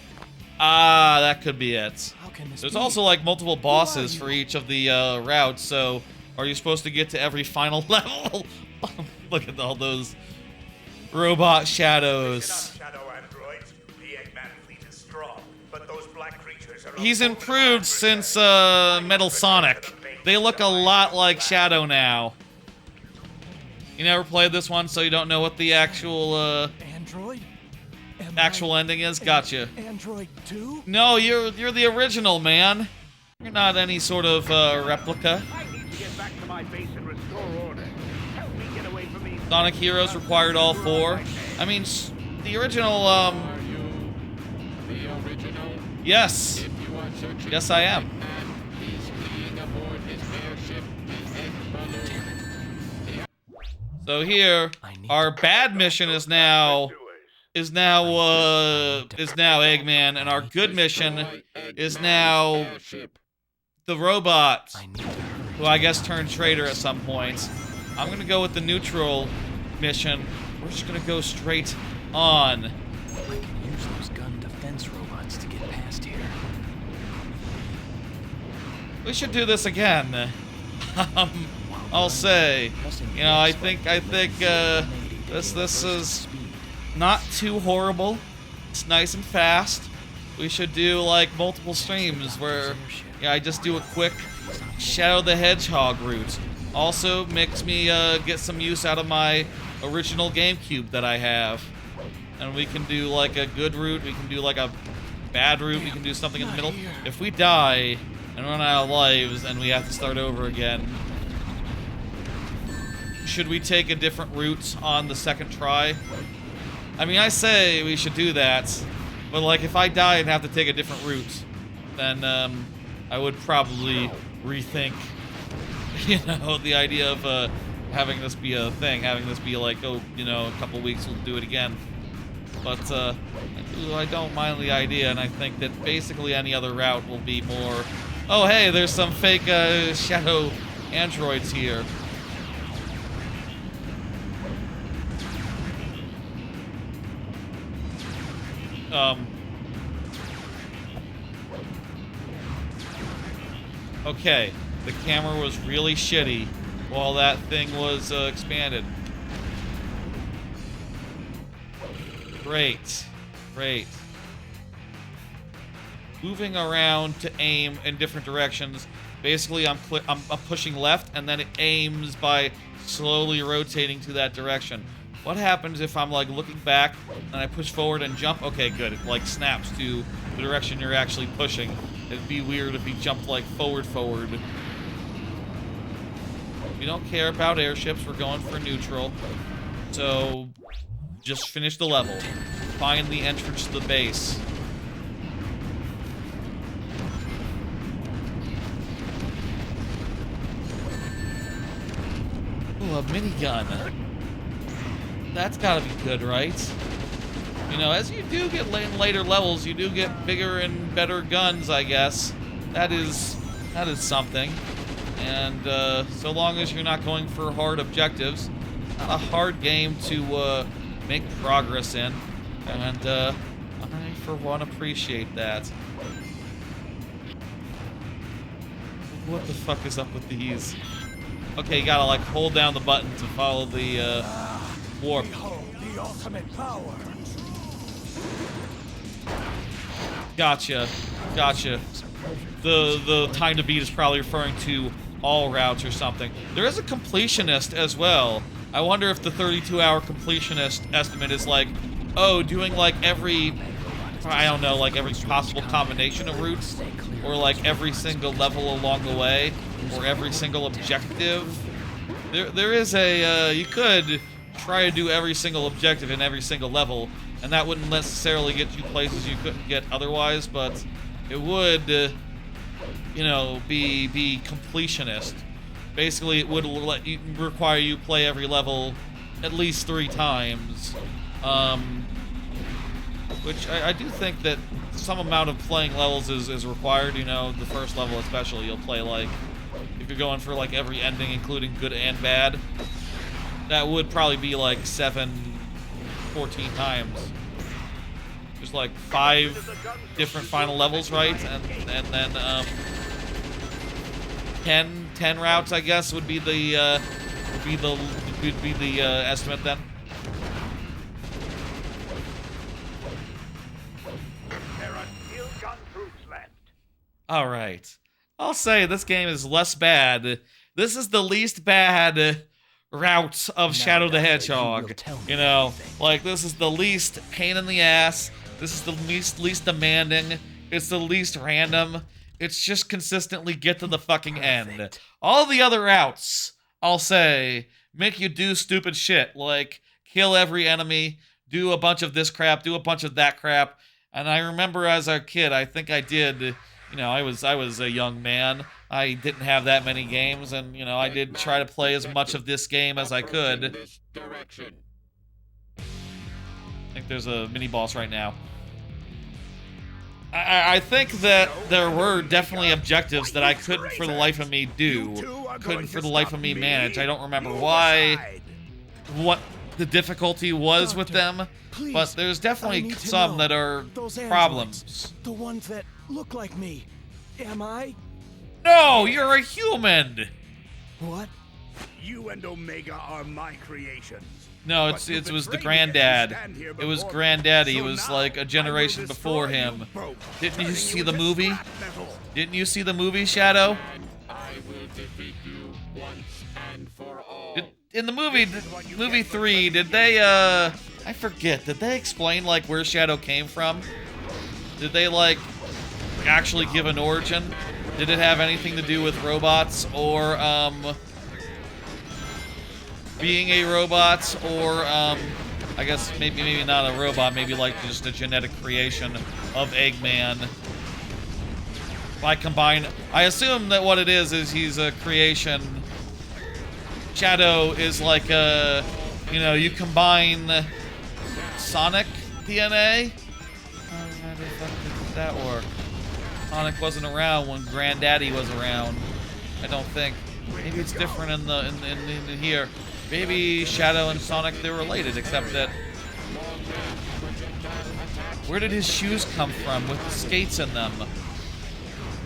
Ah, that could be it. How can this There's be? also like multiple bosses for each of the routes, so are you supposed to get to every final level? Look at all those robot shadows. Shadow androids. The Eggman fleet is strong, but those black creatures are He's improved since Metal Sonic. They look a lot like Shadow now. You never played this one, so you don't know what the actual Android? Am actual I ending is? Gotcha. Android 2? No, you're the original, man. You're not any sort of replica. I need to get back to my base and restore order. Help me get away from these. Sonic Heroes required all 4. I mean, the original, Are you the original? yes. If you are searching Yes, I am. Eggman, he's fleeing aboard his airship, the Egg Balloon. So here, our bad mission is now Eggman, and our good mission is now Airship. the robot, I need to hurry. who I guess turned traitor at some point. I'm gonna go with the neutral mission. We're just gonna go straight on. I can use those gun defense robots to get past here. We should do this again. I'll say, you know, I think this is not too horrible. It's nice and fast. We should do like multiple streams where, yeah, I just do a quick Shadow the Hedgehog route. Also makes me get some use out of my original GameCube that I have. And we can do like a good route, we can do like a bad route, we can do something in the middle. If we die and run out of lives and we have to start over again, should we take a different route on the second try? I mean, I say we should do that, but like if I die and have to take a different route, then I would probably rethink, you know, the idea of having this be a thing, having this be like, oh, you know, a couple weeks we'll do it again. But I don't mind the idea, and I think that basically any other route will be more, oh hey, there's some fake shadow androids here. Okay, the camera was really shitty while that thing was expanded. Great. Great. Moving around to aim in different directions. Basically, I'm pushing left, and then it aims by slowly rotating to that direction. What happens if I'm, like, looking back, and I push forward and jump? Okay, good. It, like, snaps to the direction you're actually pushing. It'd be weird if you jumped, like, forward. We don't care about airships. We're going for neutral. So, just finish the level. Find the entrance to the base. Ooh, a minigun. That's gotta be good, right? You know, as you do get in later levels, you do get bigger and better guns, I guess. That is something. And so long as you're not going for hard objectives, not a hard game to make progress in. And I, for one, appreciate that. What the fuck is up with these? Okay, you gotta, like, hold down the button to follow the warp. Behold the ultimate power. Gotcha. The time to beat is probably referring to all routes or something. There is a completionist as well. I wonder if the 32-hour completionist estimate is like, oh, doing like every, I don't know, like every possible combination of routes, or like every single level along the way, or every single objective. There is a, you could try to do every single objective in every single level, and that wouldn't necessarily get you places you couldn't get otherwise, but it would, you know, be completionist. Basically, it would require you play every level at least 3 times, which I do think that some amount of playing levels is required. You know, the first level especially, you'll play, like, if you're going for like every ending, including good and bad, that would probably be like 14 times. There's like 5 different final levels, right? And then 10 routes, I guess, would be the estimate then. There are still gun troops left. All right. I'll say this game is less bad. This is the least bad route of Shadow the Hedgehog. You know, like, this is the least pain in the ass. This is the least demanding. It's the least random. It's just consistently get to the fucking end. All the other routes, I'll say, make you do stupid shit, like kill every enemy, do a bunch of this crap, do a bunch of that crap. And I remember as a kid, I think I did, you know, I was a young man. I didn't have that many games, and, you know, I did try to play as much of this game as I could. I think there's a mini-boss right now. I think that there were definitely objectives that I couldn't for the life of me do. Couldn't for the life of me manage. I don't remember what the difficulty was with them, but there's definitely some that are problems. The ones that look like me. Am I? No, you're a human! What? You and Omega are my creations. No, it was the granddad. It was granddaddy. It was like a generation before him. Didn't you see the movie? Didn't you see the movie, Shadow? I will defeat you once and for all. In the movie 3, did they, I forget, did they explain, like, where Shadow came from? Did they, like, actually give an origin? Did it have anything to do with robots, or, being a robot, or I guess maybe not a robot, maybe like just a genetic creation of Eggman. I assume that what it is he's a creation. Shadow is like a, you know, you combine Sonic DNA. How the fuck did that work? Sonic wasn't around when Granddaddy was around. I don't think. Maybe it's different in here. Maybe Shadow and Sonic, they're related, except that... Where did his shoes come from with the skates in them?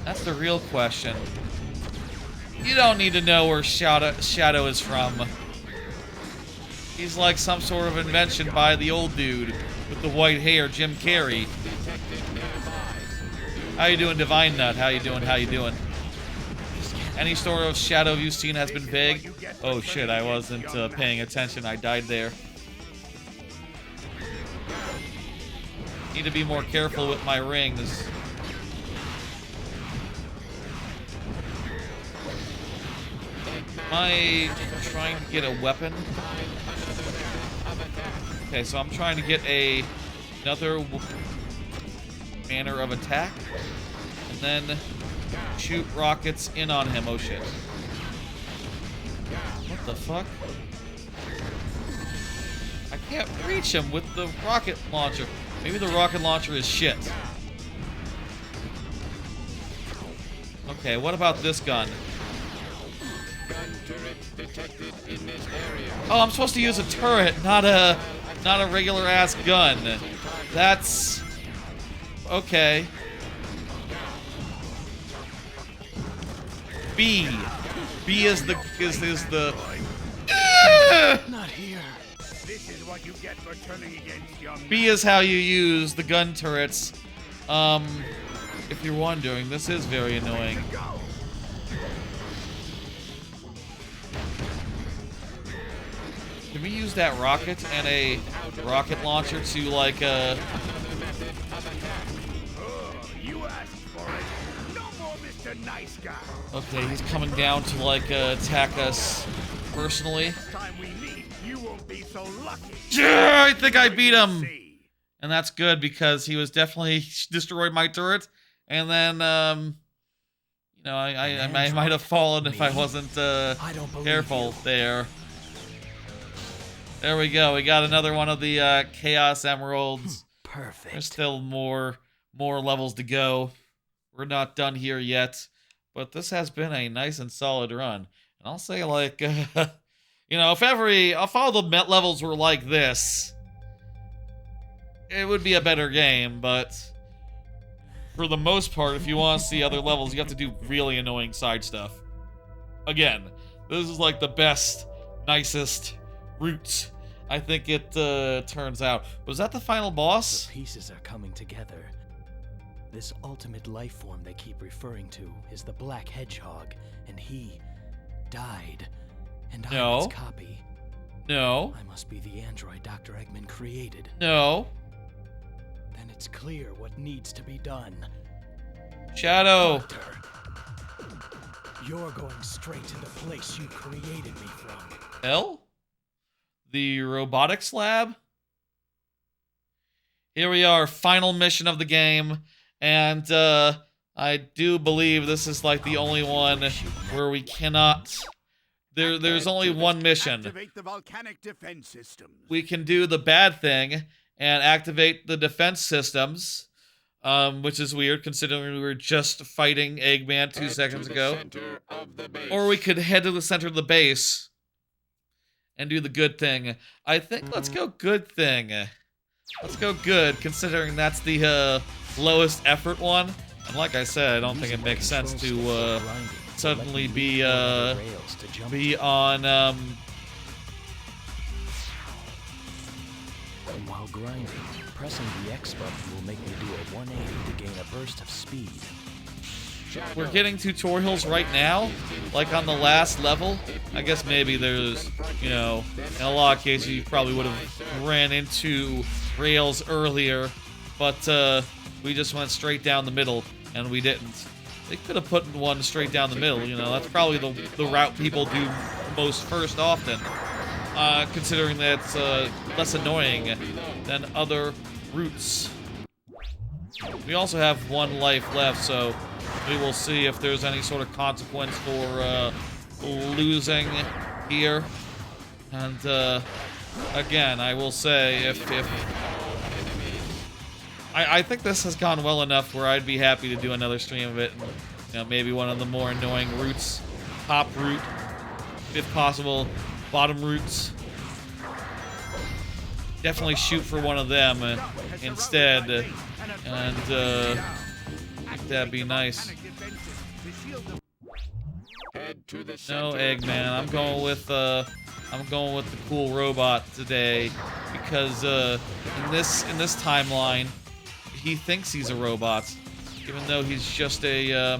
That's the real question. You don't need to know where Shadow is from. He's like some sort of invention by the old dude with the white hair, Jim Carrey. How you doing, Divine Nut? How you doing? How you doing? Any sort of Shadow you've seen has been big. Oh shit, I wasn't paying attention. I died there. Need to be more careful with my rings. Am I trying to get a weapon? Okay, so I'm trying to get another manner of attack. And then shoot rockets in on him. Oh shit. What the fuck? I can't reach him with the rocket launcher. Maybe the rocket launcher is shit. Okay, what about this gun? Oh, I'm supposed to use a turret, not a regular ass gun. That's okay. B is the Not here. This is what you get for turning against your B is how you use the gun turrets. If you're wondering, this is very annoying. Can we use that rocket and a rocket launcher to like You asked for it. No more Mr. Nice Guy. Okay, he's coming down to like attack us personally. Next time we meet, you won't be so lucky. Yeah, I think I beat him. And that's good because he was definitely destroyed my turret. And then you know, I might have fallen if I wasn't careful there. There we go. We got another one of the Chaos Emeralds. Perfect. There's still more levels to go. We're not done here yet, but this has been a nice and solid run. And I'll say, like, you know, if all the Met levels were like this, it would be a better game. But for the most part, if you want to see other levels, you have to do really annoying side stuff. Again, this is like the best, nicest route, I think it turns out. Was that the final boss? The pieces are coming together. This ultimate life form they keep referring to is the Black Hedgehog, and he died. And I'm his copy. No. I must be the android Dr. Eggman created. No. Then it's clear what needs to be done. Shadow. Doctor, you're going straight to the place you created me from. L? The robotics lab? Here we are, final mission of the game, and I do believe this is like the only one where we cannot... There's only one mission. Activate the volcanic defense systems. We can do the bad thing and activate the defense systems, which is weird considering we were just fighting Eggman 2 seconds ago. Or we could head to the center of the base and do the good thing. I think let's go good thing. Let's go good, considering that's the lowest effort one. And like I said, I don't think it makes sense to suddenly be on And while grinding, pressing the X button will make me do a 180 to gain a burst of speed. We're getting tutorials right now, like on the last level. I guess maybe there's, you know, in a lot of cases you probably would have ran into rails earlier, but we just went straight down the middle, and we didn't. They could have put one straight down the middle, you know, that's probably the route people do most first often. considering that it's less annoying than other routes. We also have 1 life left, so we will see if there's any sort of consequence for losing here. And again, I will say if I think this has gone well enough where I'd be happy to do another stream of it. And, you know, maybe one of the more annoying routes, top route, if possible, bottom routes. Definitely shoot for one of them instead, and that'd be nice. No, Eggman. I'm going with the cool robot today because in this timeline, he thinks he's a robot, even though he's just a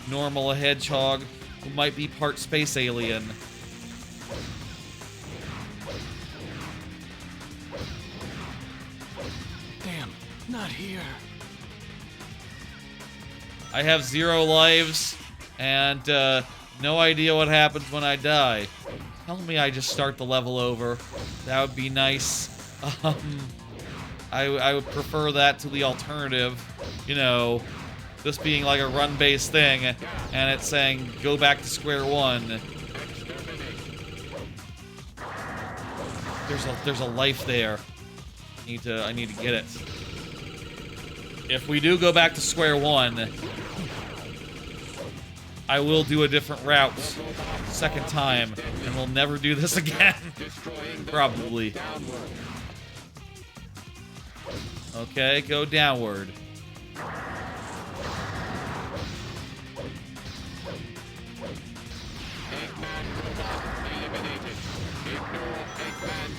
normal hedgehog who might be part space alien. Damn, not here. I have 0 lives and no idea what happens when I die. Tell me I just start the level over. That would be nice. I would prefer that to the alternative. You know, this being like a run-based thing, and it's saying go back to square one. There's a life there. I need to get it. If we do go back to square one, I will do a different route second time, and we'll never do this again. Probably. Okay, go downward.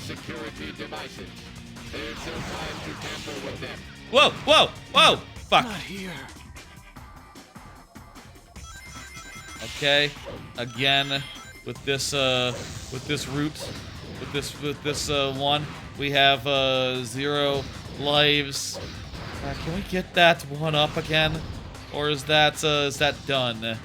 Security devices. There's no time to tamper with them. Whoa, whoa, whoa! Fuck. Not here. Okay, again with this route, with this one, we have 0 lives. Can we get that one up again, or is that done?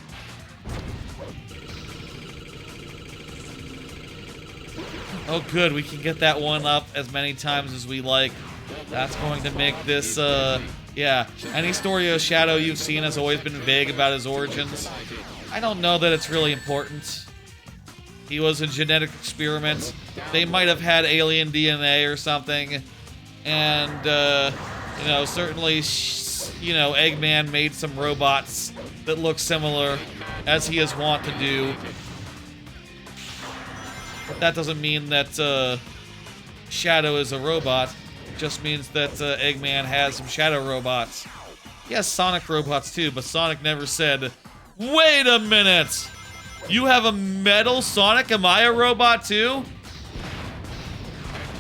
Oh, good, we can get that one up as many times as we like. That's going to make this, yeah. Any story of Shadow you've seen has always been vague about his origins. I don't know that it's really important. He was a genetic experiment. They might have had alien DNA or something. And, you know, certainly, you know, Eggman made some robots that look similar, as he is wont to do. But that doesn't mean that Shadow is a robot. It just means that Eggman has some Shadow robots. He has Sonic robots too, but Sonic never said, "Wait a minute! You have a metal Sonic? Am I a robot too?"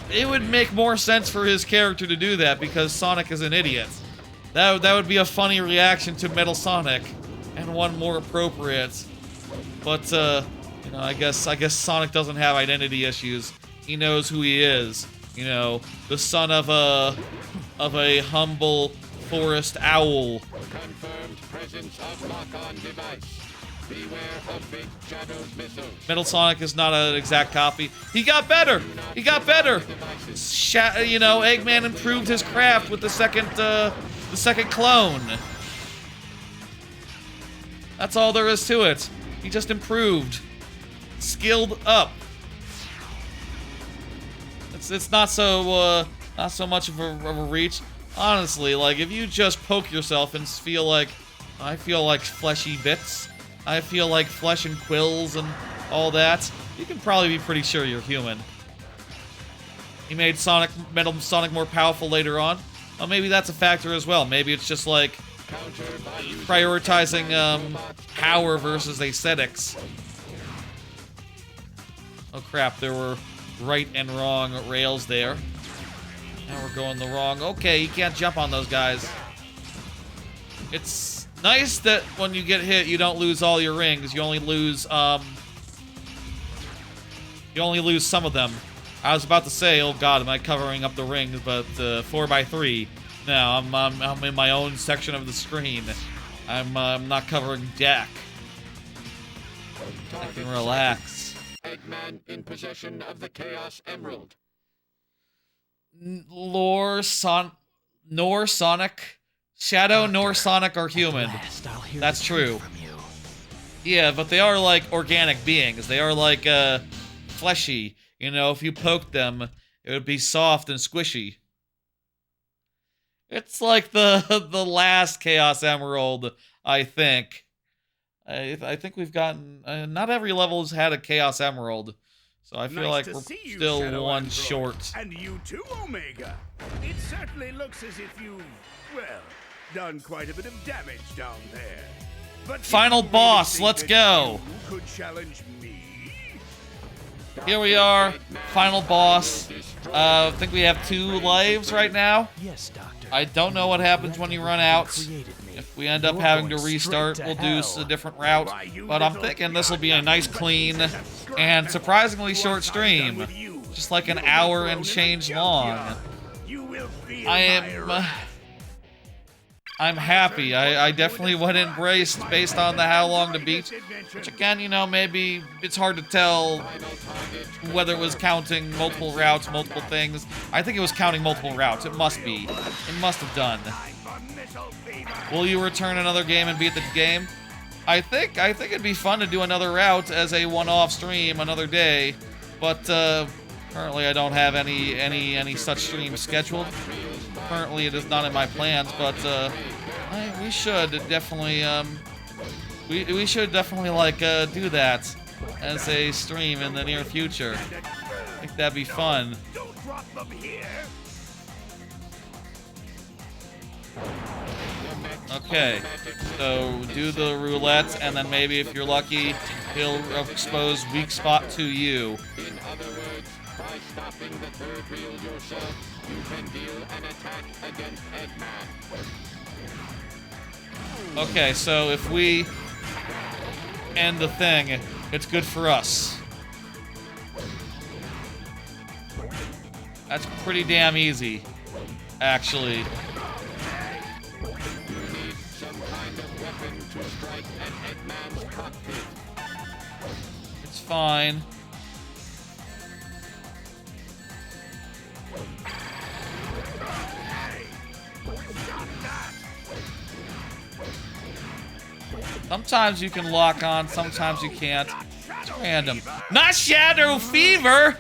It would make more sense for his character to do that because Sonic is an idiot. That would be a funny reaction to Metal Sonic, and one more appropriate. But you know, I guess Sonic doesn't have identity issues. He knows who he is. You know, the son of a humble forest owl. Confirmed presence of lock-on device. Beware of Big Shadow's missiles. Metal Sonic is not an exact copy. He got better. He got better. You know, Eggman improved his craft with the second clone. That's all there is to it. He just improved. Skilled up. It's not so much of a reach. Honestly, like if you just poke yourself and feel like, I feel like fleshy bits, I feel like flesh and quills and all that, you can probably be pretty sure you're human. He made Metal Sonic more powerful later on. Well, maybe that's a factor as well. Maybe it's just like prioritizing power versus aesthetics. Oh crap, there were right and wrong rails there. Now we're going the wrong. Okay, you can't jump on those guys. It's nice that when you get hit, you don't lose all your rings. You only lose some of them. I was about to say, oh god, am I covering up the rings? But 4x3. No, I'm in my own section of the screen. I'm not covering deck. I can relax. Eggman in possession of the Chaos Emerald. Nor Sonic. Shadow nor Sonic are human. Last, I'll hear That's the truth true. from you. Yeah, but they are like organic beings. They are like fleshy. You know, if you poked them, it would be soft and squishy. It's like the last Chaos Emerald, I think. I think we've gotten... not every level has had a Chaos Emerald. So I feel like we're still one short. And you too, Omega. It certainly looks as if you've, well, done quite a bit of damage down there. But Final did you boss, really let's think go. that you could challenge me? Here we are, final boss. I think we have 2 lives right now. Yes, Doctor. I don't know what happens when you run out. Created me. If we end up You're having to going restart, straight we'll to do hell. a different route. But I'm thinking this will be a nice, clean, and surprisingly short stream. Just like an hour and change long. I'm happy. I definitely went embraced based on the how long to beat. Which again, you know, maybe it's hard to tell whether it was counting multiple routes, multiple things. I think it was counting multiple routes. It must be. It must have done. Will you return another game and beat the game? I think it'd be fun to do another route as a one-off stream another day. But currently I don't have any such streams scheduled. Currently it is not in my plans, but we should definitely we should definitely like do that as a stream in the near future. I think that'd be fun. Okay, so do the roulette, and then maybe if you're lucky, he'll expose weak spot to you. In other words, by stopping the third wheel yourself, you can deal an attack against Eggman. Okay, so if we end the thing, it's good for us. That's pretty damn easy, actually. You need some kind of weapon to strike at Eggman's cockpit. It's fine. Sometimes you can lock on, sometimes you can't. It's random. Not Shadow Fever!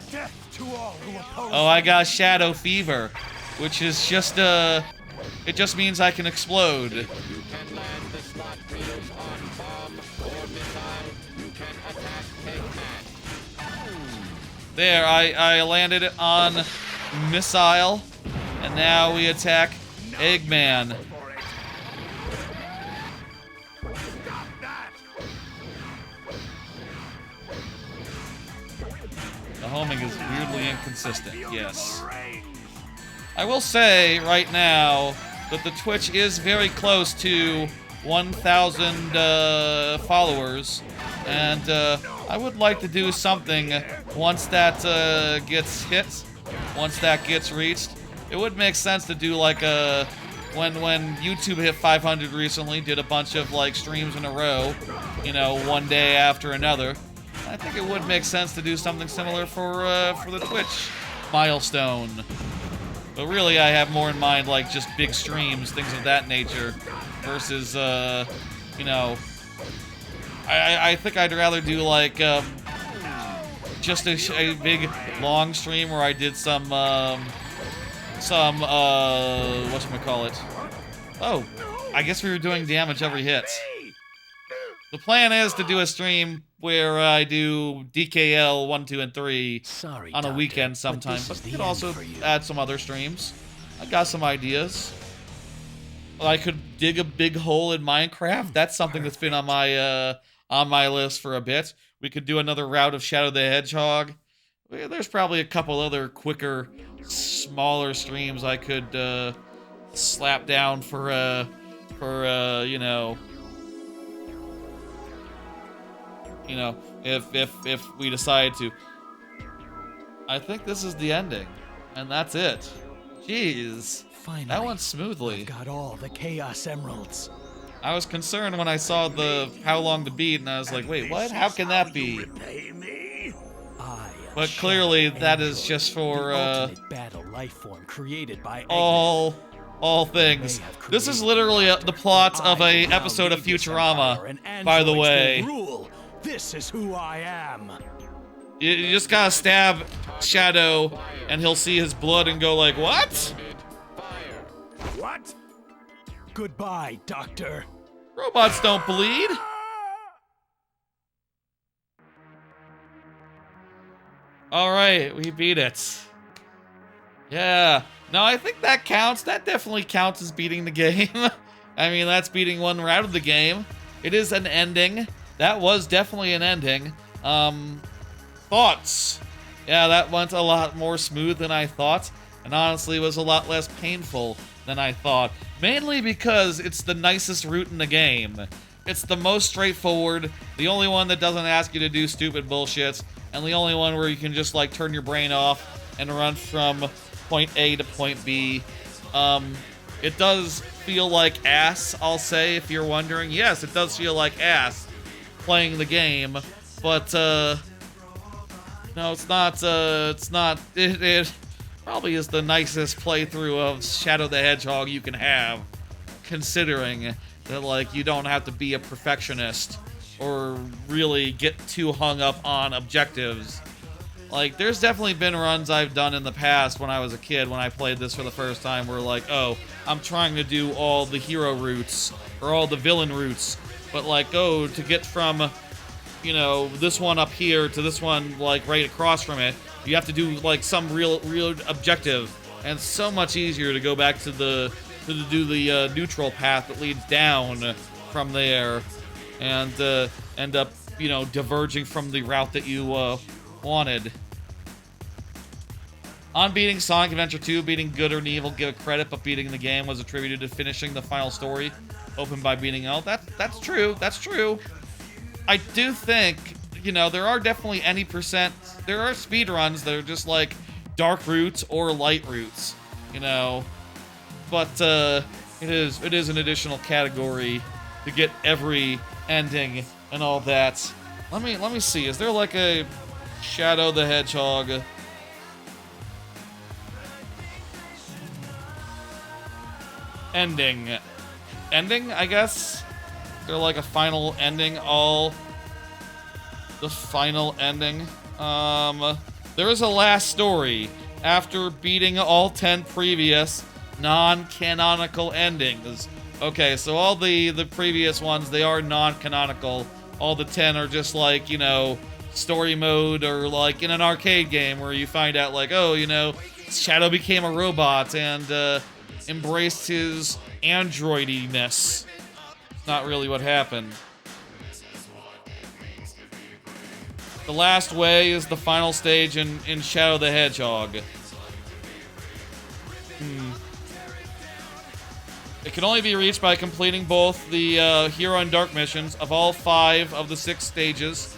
Oh, I got Shadow Fever, which is just, it just means I can explode. You can land the slot wheels on bomb or missile. You can attack Eggman. There, I landed it on missile, and now we attack Eggman. The homing is weirdly inconsistent, yes. I will say right now that the Twitch is very close to 1,000 followers, and I would like to do something once that gets hit, once that gets reached. It would make sense to do like a when YouTube hit 500 recently, did a bunch of like streams in a row, you know, one day after another. I think it would make sense to do something similar for the Twitch milestone. But really, I have more in mind like just big streams, things of that nature, versus you know, I think I'd rather do like just a big long stream where I did some whatchamacallit. Oh, I guess we were doing damage every hit. The plan is to do a stream where I do DKL 1, 2, and 3 Sorry, on a Doctor, weekend but sometime. this But is we the could end also for you. add some other streams. I got some ideas. I could dig a big hole in Minecraft. That's something that's been on my list for a bit. We could do another route of Shadow the Hedgehog. There's probably a couple other quicker, smaller streams I could slap down for you know, if we decide to. I think this is the ending, and that's it. Jeez, Finally, that went smoothly. I've got all the Chaos Emeralds. I was concerned when I saw the how long to beat, and I was like, wait, what? How can that be? Repay me? But clearly that is just for the ultimate battle life form created by all things. This is literally the plot of a episode of Futurama, by the way. This is who I am. You just gotta stab Shadow, and he'll see his blood and go like, what? What? Goodbye, Doctor. Robots don't bleed. Alright, we beat it. Yeah. No, I think that counts. That definitely counts as beating the game. I mean, that's beating one route of the game. It is an ending. That was definitely an ending. Thoughts? Yeah, that went a lot more smooth than I thought, and honestly was a lot less painful than I thought. Mainly because it's the nicest route in the game. It's the most straightforward, the only one that doesn't ask you to do stupid bullshit, and the only one where you can just, like, turn your brain off and run from point A to point B. It does feel like ass, I'll say, if you're wondering. Yes, it does feel like ass playing the game, but, no, it's not, it probably is the nicest playthrough of Shadow the Hedgehog you can have, considering that, like, you don't have to be a perfectionist or really get too hung up on objectives. Like, there's definitely been runs I've done in the past when I was a kid, when I played this for the first time, where, like, oh, I'm trying to do all the hero routes, or all the villain routes, but, like, oh, to get from, you know, this one up here to this one, like, right across from it, you have to do, like, some real objective, and it's so much easier to go back to do the neutral path that leads down from there, and end up, you know, diverging from the route that you wanted. On beating Sonic Adventure 2, beating Good or Evil, give it credit, but beating the game was attributed to finishing the final story, opened by beating L. That's true. That's true. I do think, you know, there are definitely there are speedruns that are just like dark routes or light routes, you know, but it is an additional category to get every ending and all that. Let me see. Is there like a Shadow the Hedgehog ending, I guess? Is there like a final ending? The final ending? There is a last story after beating all 10 previous non-canonical endings. Okay, so all the previous ones, they are non-canonical. All the 10 are just like, you know, story mode, or like in an arcade game where you find out like, oh, you know, Shadow became a robot and embraced his androidiness. Not really what happened. The Last Way is the final stage in Shadow the Hedgehog. It can only be reached by completing both the Hero and Dark missions of all 5 of the 6 stages,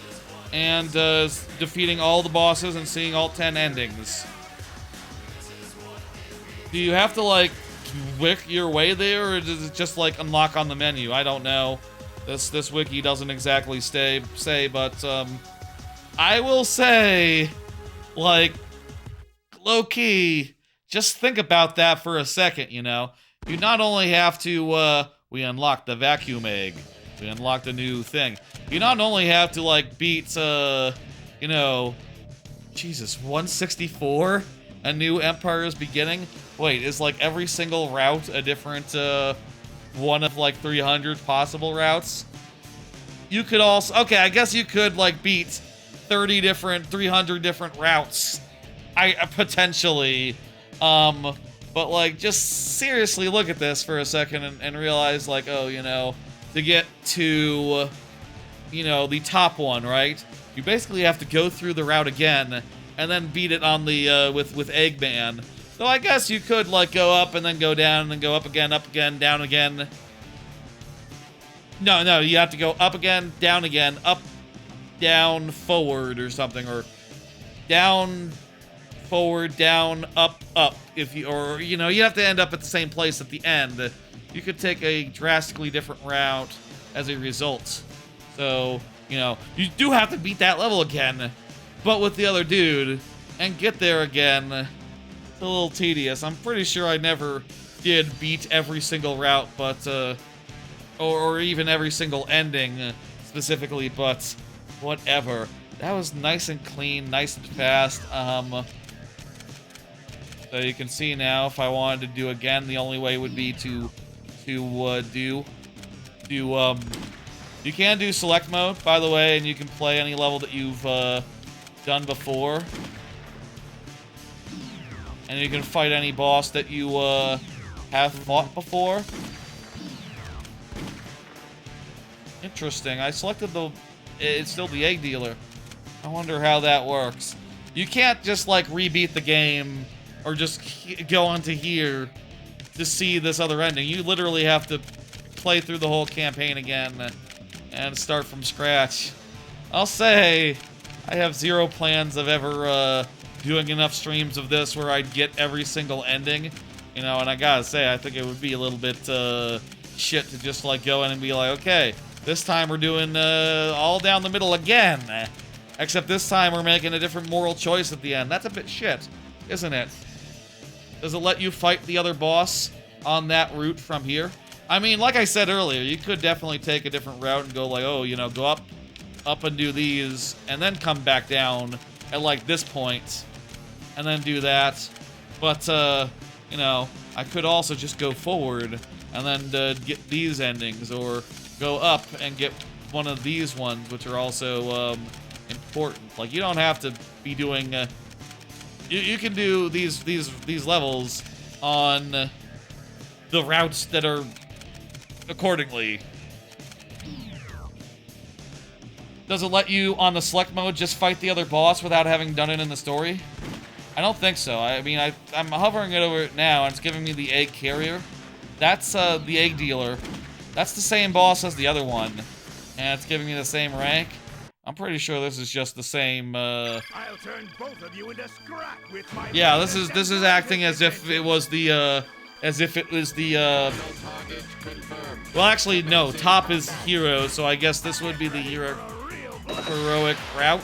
and defeating all the bosses and seeing all 10 endings. Do you have to, like, wick your way there, or does it just, like, unlock on the menu? I don't know. This wiki doesn't exactly say, but, I will say, like, low-key, just think about that for a second, you know? You not only have to, we unlocked the vacuum egg. We unlocked a new thing. You not only have to, like, beat, you know, Jesus, 164? A new Empire's Beginning? Wait, is, like, every single route a different, one of, like, 300 possible routes? You could also, okay, I guess you could, like, beat 300 different routes. Potentially. But, like, just seriously look at this for a second and realize, like, oh, you know, to get to, you know, the top one, right? You basically have to go through the route again and then beat it on the, with Eggman. So I guess you could, like, go up and then go down and then go up again, down again. No, you have to go up again, up, down, forward or something, or down, forward, down, up, if you, or, you know, you have to end up at the same place at the end. You could take a drastically different route as a result. So, you know, you do have to beat that level again, but with the other dude, and get there again. It's a little tedious. I'm pretty sure I never did beat every single route, but, or even every single ending specifically, but whatever. That was nice and clean, nice and fast. So you can see now, if I wanted to do again, the only way would be to you can do select mode, by the way, and you can play any level that you've done before. And you can fight any boss that you have fought before. Interesting. I selected it's still the egg dealer. I wonder how that works. You can't just, like, rebeat the game or just go onto here to see this other ending. You literally have to play through the whole campaign again and start from scratch. I'll say I have zero plans of ever doing enough streams of this where I'd get every single ending. You know, and I gotta say, I think it would be a little bit shit to just, like, go in and be like, okay, this time we're doing all down the middle again. Except this time we're making a different moral choice at the end. That's a bit shit, isn't it? Does it let you fight the other boss on that route from here? I mean, like I said earlier, you could definitely take a different route and go like, oh, you know, go up and do these, and then come back down at, like, this point, and then do that. But, you know, I could also just go forward and then get these endings, or go up and get one of these ones, which are also important. Like, you don't have to be doing... You can do these levels on the routes that are accordingly. Does it let you, on the select mode, just fight the other boss without having done it in the story? I don't think so. I mean, I'm hovering it over it now, and it's giving me the egg carrier. That's the egg dealer. That's the same boss as the other one, and it's giving me the same rank. I'm pretty sure this is just the same, I'll turn both of you into scrap with my... Yeah, this is acting as if it was the, well, actually, no, top is hero, so I guess this would be the heroic route.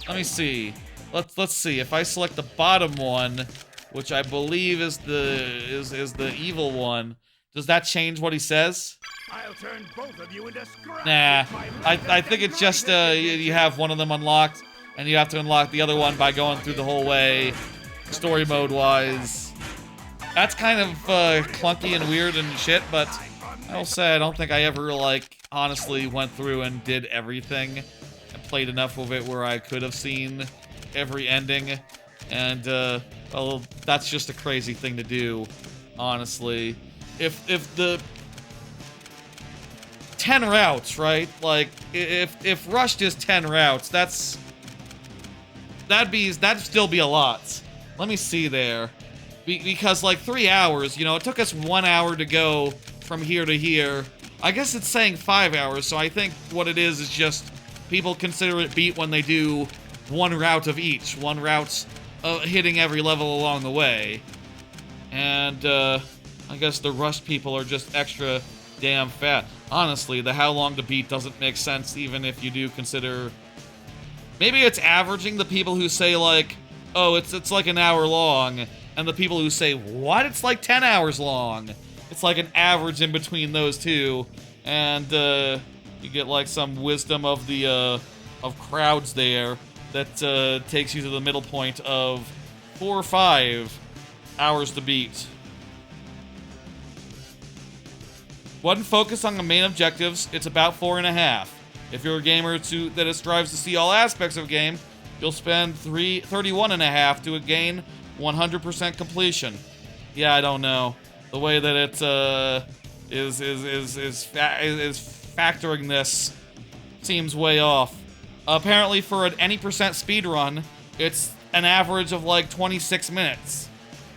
Let me see. Let's see. If I select the bottom one, which I believe is the evil one, does that change what he says? I'll turn both of you into scrap. Nah, I think it's just you have one of them unlocked, and you have to unlock the other one by going through the whole way, story mode wise. That's kind of clunky and weird and shit, but I'll say I don't think I ever, like, honestly went through and did everything and played enough of it where I could have seen every ending, and well, that's just a crazy thing to do, honestly. If the 10 routes, right? Like, if rushed is 10 routes, that'd still be a lot. Let me see there. Because, like, 3 hours, you know, it took us 1 hour to go from here to here. I guess it's saying 5 hours, so I think what it is just people consider it beat when they do one route of each. One route's hitting every level along the way. And, I guess the rushed people are just extra damn fat. Honestly, the how long to beat doesn't make sense, even if you do consider... Maybe it's averaging the people who say, like, oh, it's like an hour long, and the people who say, what? It's like 10 hours long. It's like an average in between those two, and you get, like, some wisdom of the of crowds there that takes you to the middle point of 4 or 5 hours to beat. One focus on the main objectives, it's about 4.5. If you're a gamer that strives to see all aspects of a game, you'll spend 31.5 to gain 100% completion. Yeah, I don't know. The way that it is factoring this seems way off. Apparently, for an any percent speedrun, it's an average of like 26 minutes.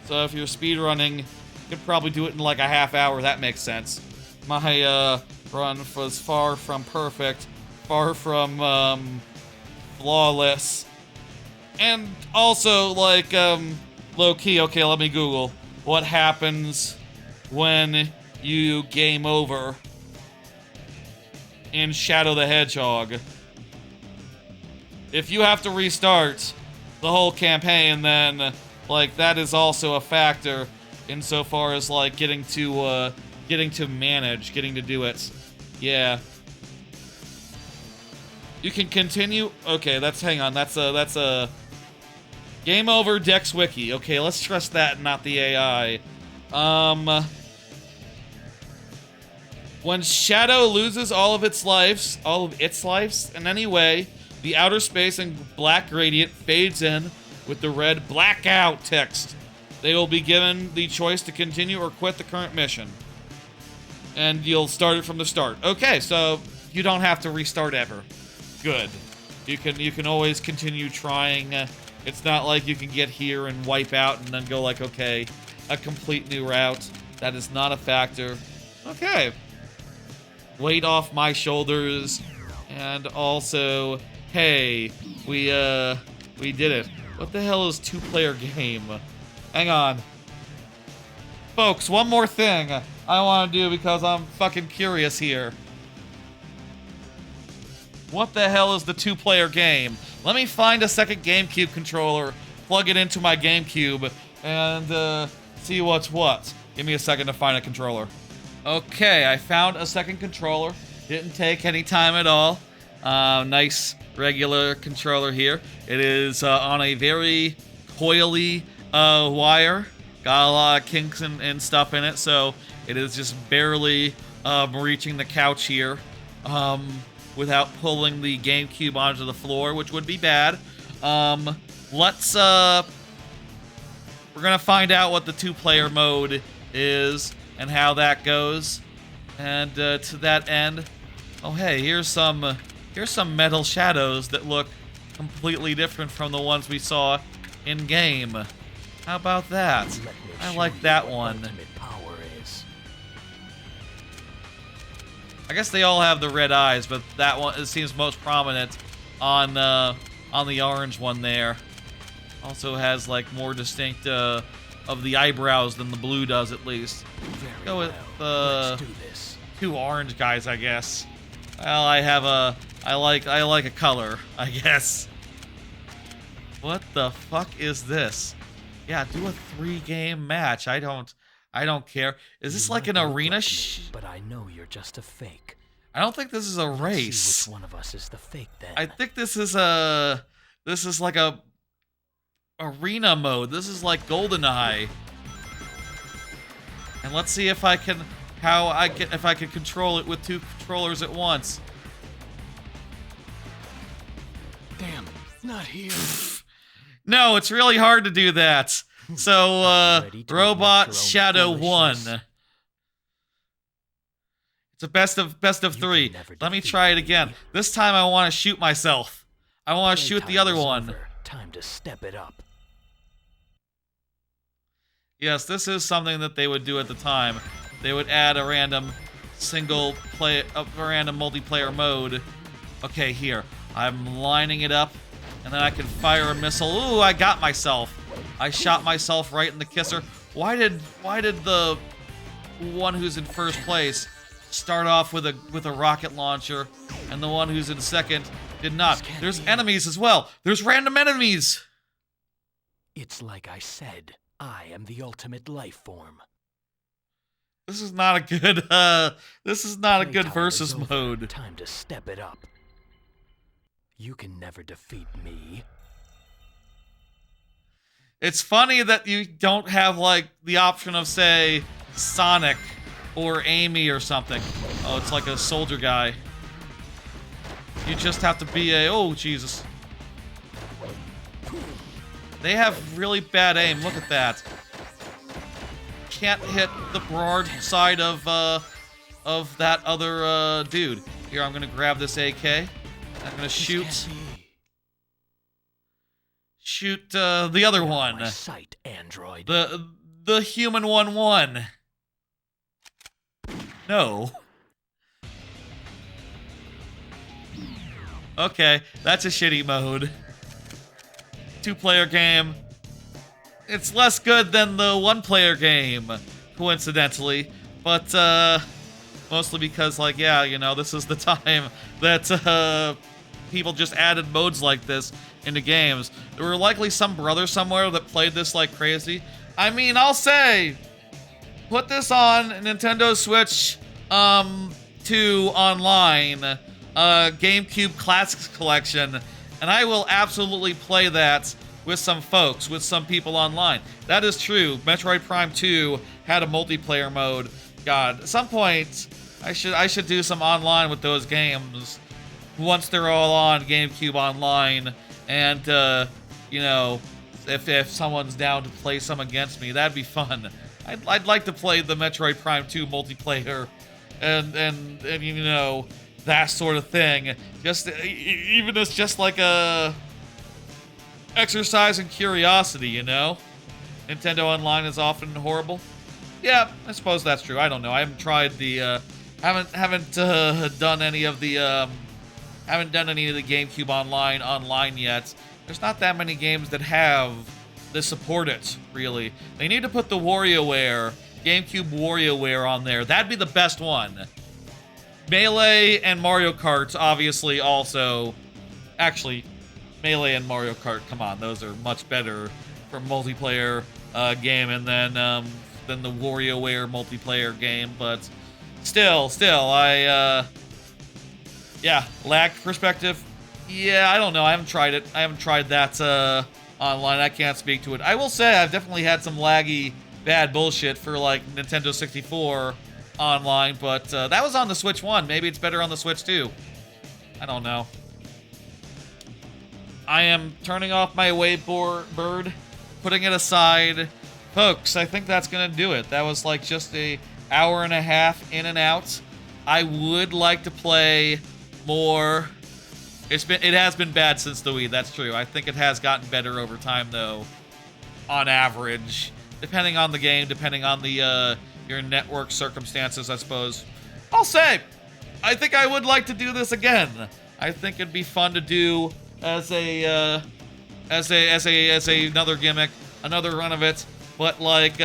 So if you're speedrunning, you could probably do it in like a half hour. That makes sense. My run was far from perfect, far from flawless, and also like low key. Okay, let me Google what happens when you game over in Shadow the Hedgehog. if you have to restart the whole campaign, then like that is also a factor insofar as like getting to manage, getting to do it. Yeah. You can continue. Okay, hang on. That's a game over Dex Wiki. Okay, let's trust that, not the AI. When Shadow loses all of its lives in any way, the outer space and black gradient fades in with the red blackout text. They will be given the choice to continue or quit the current mission. And you'll start it from the start. Okay, so you don't have to restart ever. Good. You can always continue trying. It's not like you can get here and wipe out and then go like, okay, a complete new route. That is not a factor. Okay. Weight off my shoulders. And also, hey, we did it. What the hell is two-player game? Hang on. Folks, one more thing I want to do because I'm fucking curious here. What the hell is the two-player game? Let me find a second GameCube controller, plug it into my GameCube, and see what's what. Give me a second to find a controller. Okay, I found a second controller. Didn't take any time at all. Nice regular controller here. It is on a very coily wire. Got a lot of kinks and stuff in it, so it is just barely reaching the couch here without pulling the GameCube onto the floor, which would be bad. We're gonna find out what the two-player mode is and how that goes. And to that end, oh hey, here's some metal shadows that look completely different from the ones we saw in game. How about that? I like that one. I guess they all have the red eyes, but that one, it seems most prominent on the orange one there. Also has like more distinct of the eyebrows than the blue does, at least. Go with the two orange guys, I guess. Well, I like a color, I guess. What the fuck is this? Yeah, do a 3-game match. I don't care. Is this like an arena? But I know you're just a fake. I don't think this is a race. Let's see which one of us is the fake then. I think this is like a arena mode. This is like GoldenEye. And let's see if I can control it with two controllers at once. Damn, not here. No, it's really hard to do that. So, Robot Shadow 1. It's a best of 3. Let me try it again. This time I want to shoot myself. I want to shoot the other one. Time to step it up. Yes, this is something that they would do at the time. They would add a random multiplayer mode. Okay, here. I'm lining it up, and then I can fire a missile. Ooh, I got myself. I shot myself right in the kisser. Why did the one who's in first place start off with a rocket launcher, and the one who's in second did not? There's enemies as well. There's random enemies. It's like I said. I am the ultimate life form. This is not a good versus mode. Time to step it up. You can never defeat me. It's funny that you don't have like the option of, say, Sonic or Amy or something. Oh, it's like a soldier guy. You just have to be a... Oh, Jesus. They have really bad aim. Look at that. Can't hit the broad side of that other dude. Here, I'm gonna grab this AK. I'm gonna shoot the other one. My sight, android. The human one. No. Okay, that's a shitty mode. Two-player game. It's less good than the one-player game, coincidentally. But, mostly because, like, yeah, you know, this is the time that, people just added modes like this into games. There were likely some brother somewhere that played this like crazy. I mean, I'll say, put this on Nintendo Switch 2 online, GameCube Classics Collection, and I will absolutely play that with some folks, with some people online. That is true. Metroid Prime 2 had a multiplayer mode. God, at some point, I should do some online with those games once they're all on GameCube Online, and you know, if someone's down to play some against me, that'd be fun. I'd like to play the Metroid Prime 2 multiplayer, and you know, that sort of thing. Just even as just like a exercise in curiosity, you know. Nintendo Online is often horrible. Yeah, I suppose that's true. I don't know. I haven't tried the haven't done any of the GameCube online yet. There's not that many games that support it, really. They need to put the WarioWare, GameCube WarioWare on there. That'd be the best one. Melee and Mario Kart, obviously, also. Actually, Melee and Mario Kart, come on, those are much better for multiplayer game, and then the WarioWare multiplayer game. But still, yeah, lag perspective. Yeah, I don't know. I haven't tried it. I haven't tried that online. I can't speak to it. I will say I've definitely had some laggy, bad bullshit for like Nintendo 64 online, but that was on the Switch 1. Maybe it's better on the Switch 2. I don't know. I am turning off my Wavebird, putting it aside. Folks, I think that's gonna do it. That was like just a hour and a half in and out. I would like to play more. It has been bad since the Wii, that's true. I think it has gotten better over time though, on average. Depending on the game, depending on the your network circumstances, I suppose. I'll say, I think I would like to do this again. I think it'd be fun to do as another gimmick, another run of it. But like,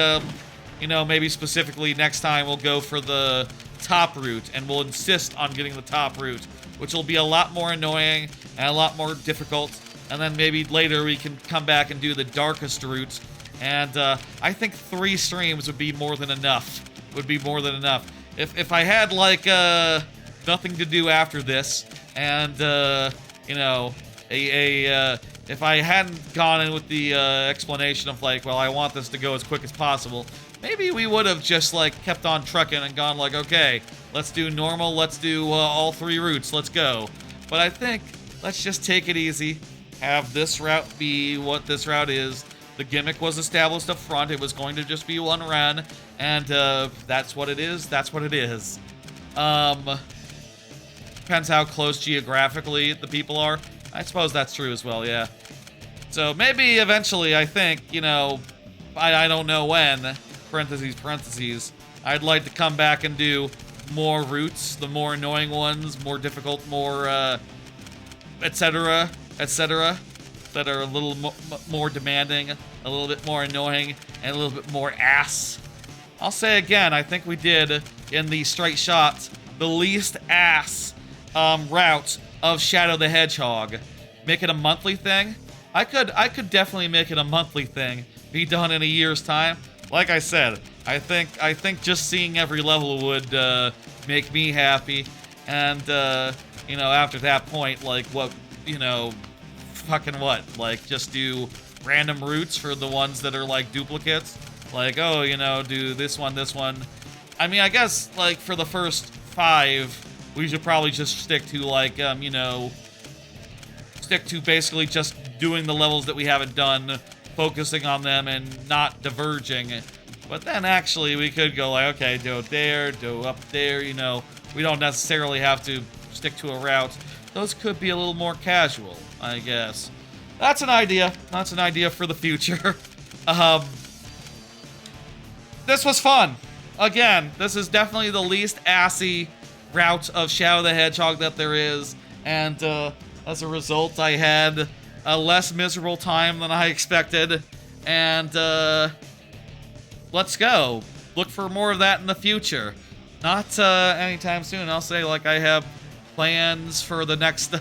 you know, maybe specifically next time we'll go for the top route, and we'll insist on getting the top route, which will be a lot more annoying and a lot more difficult. And then maybe later we can come back and do the darkest route. And I think 3 streams would be more than enough. If I had like nothing to do after this, and you know, if I hadn't gone in with the explanation of like, well, I want this to go as quick as possible, maybe we would have just like kept on trucking and gone like, okay, let's do normal, let's do all 3 routes, let's go. But I think let's just take it easy, have this route be what this route is. The gimmick was established up front. It was going to just be one run, and that's what it is. That's what it is. Depends how close geographically the people are. I suppose that's true as well, yeah. So maybe eventually, I think, you know, I don't know when, parentheses, I'd like to come back and do more routes, the more annoying ones, more difficult, more, etc., that are a little more demanding, a little bit more annoying, and a little bit more ass. I'll say again, I think we did, in the straight shot, the least ass route of Shadow the Hedgehog. Make it a monthly thing? I could definitely make it a monthly thing. Be done in a year's time. Like I said, I think just seeing every level would make me happy. And you know, after that point, like what, you know, fucking what? Like just do random routes for the ones that are like duplicates. Like, oh, you know, do this one. I mean, I guess like for the first 5, we should probably just stick to like, you know, stick to basically just doing the levels that we haven't done, focusing on them and not diverging. But then actually we could go like, okay, do it there, do up there, you know. We don't necessarily have to stick to a route. Those could be a little more casual, I guess. That's an idea. That's an idea for the future. This was fun. Again, this is definitely the least assy route of Shadow the Hedgehog that there is. And as a result, I had a less miserable time than I expected. And let's go. Look for more of that in the future. Not anytime soon. I'll say, like, I have plans for the next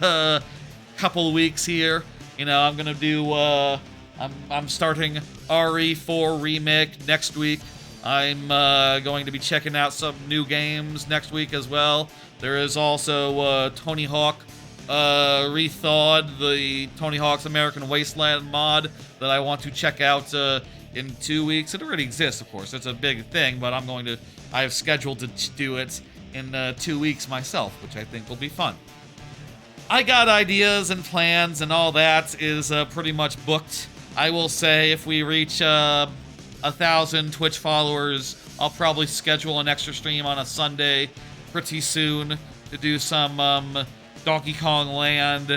couple of weeks here. You know, I'm gonna do. I'm starting RE4 Remake next week. I'm going to be checking out some new games next week as well. There is also Tony Hawk Rethawed, the Tony Hawk's American Wasteland mod that I want to check out in 2 weeks. It already exists, of course. It's a big thing, but I have scheduled to do it in 2 weeks myself, which I think will be fun. I got ideas and plans, and all that is pretty much booked. I will say if we reach 1,000 Twitch followers, I'll probably schedule an extra stream on a Sunday pretty soon to do some Donkey Kong Land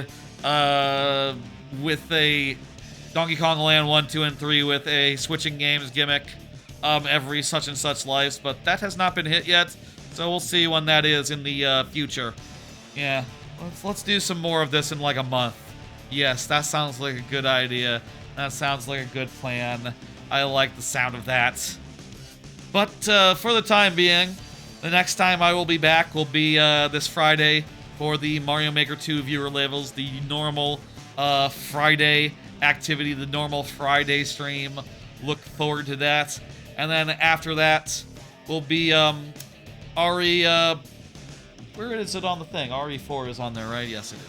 with a Donkey Kong Land 1, 2, and 3 with a switching games gimmick every such and such lives, but that has not been hit yet, so we'll see when that is in the future. Yeah, let's do some more of this in like a month. Yes, that sounds like a good idea. That sounds like a good plan. I like the sound of that. But for the time being, the next time I will be back will be this Friday for the Mario Maker 2 viewer levels, the normal Friday activity, the normal Friday stream. Look forward to that. And then after that will be RE... where is it on the thing? RE4 is on there, right? Yes, it is.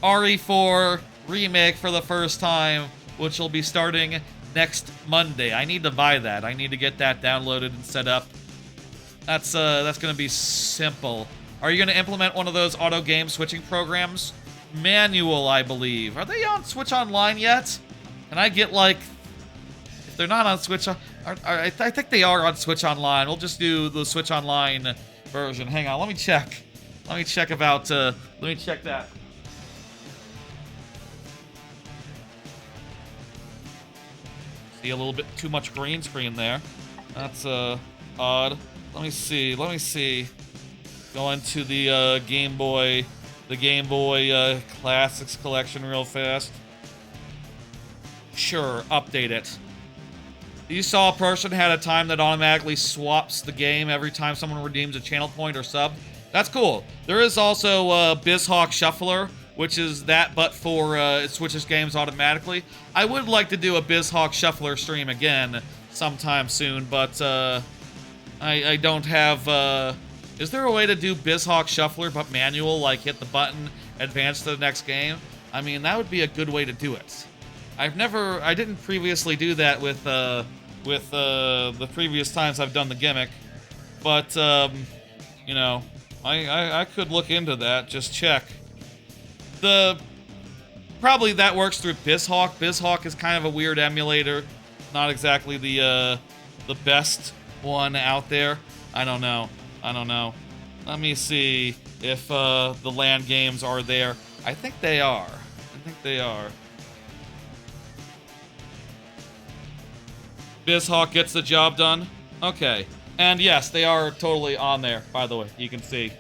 RE4 Remake for the first time, which will be starting next Monday. I need to buy that. I need to get that downloaded and set up. That's gonna be simple. Are you gonna implement one of those auto game switching programs? Manual, I believe. Are they on Switch Online yet? Can I get like... If they're not on Switch... I think they are on Switch Online. We'll just do the Switch Online version. Hang on, let me check. Let me check about... let me check that. See a little bit too much green screen there. That's odd. Let me see. Go into the Game Boy Classics collection real fast. Sure, update it. You saw a person had a time that automatically swaps the game every time someone redeems a channel point or sub. That's cool. There is also BizHawk Shuffler, which is that, but for it switches games automatically. I would like to do a BizHawk Shuffler stream again sometime soon, but I don't have... is there a way to do BizHawk Shuffler but manual, like hit the button, advance to the next game? I mean, that would be a good way to do it. I didn't previously do that with the previous times I've done the gimmick, but you know, I could look into that. Just check. Probably that works through BizHawk. BizHawk is kind of a weird emulator, not exactly the best one out there. I don't know. Let me see if the LAN games are there. I think they are. BizHawk gets the job done. Okay. And yes, they are totally on there, by the way. You can see.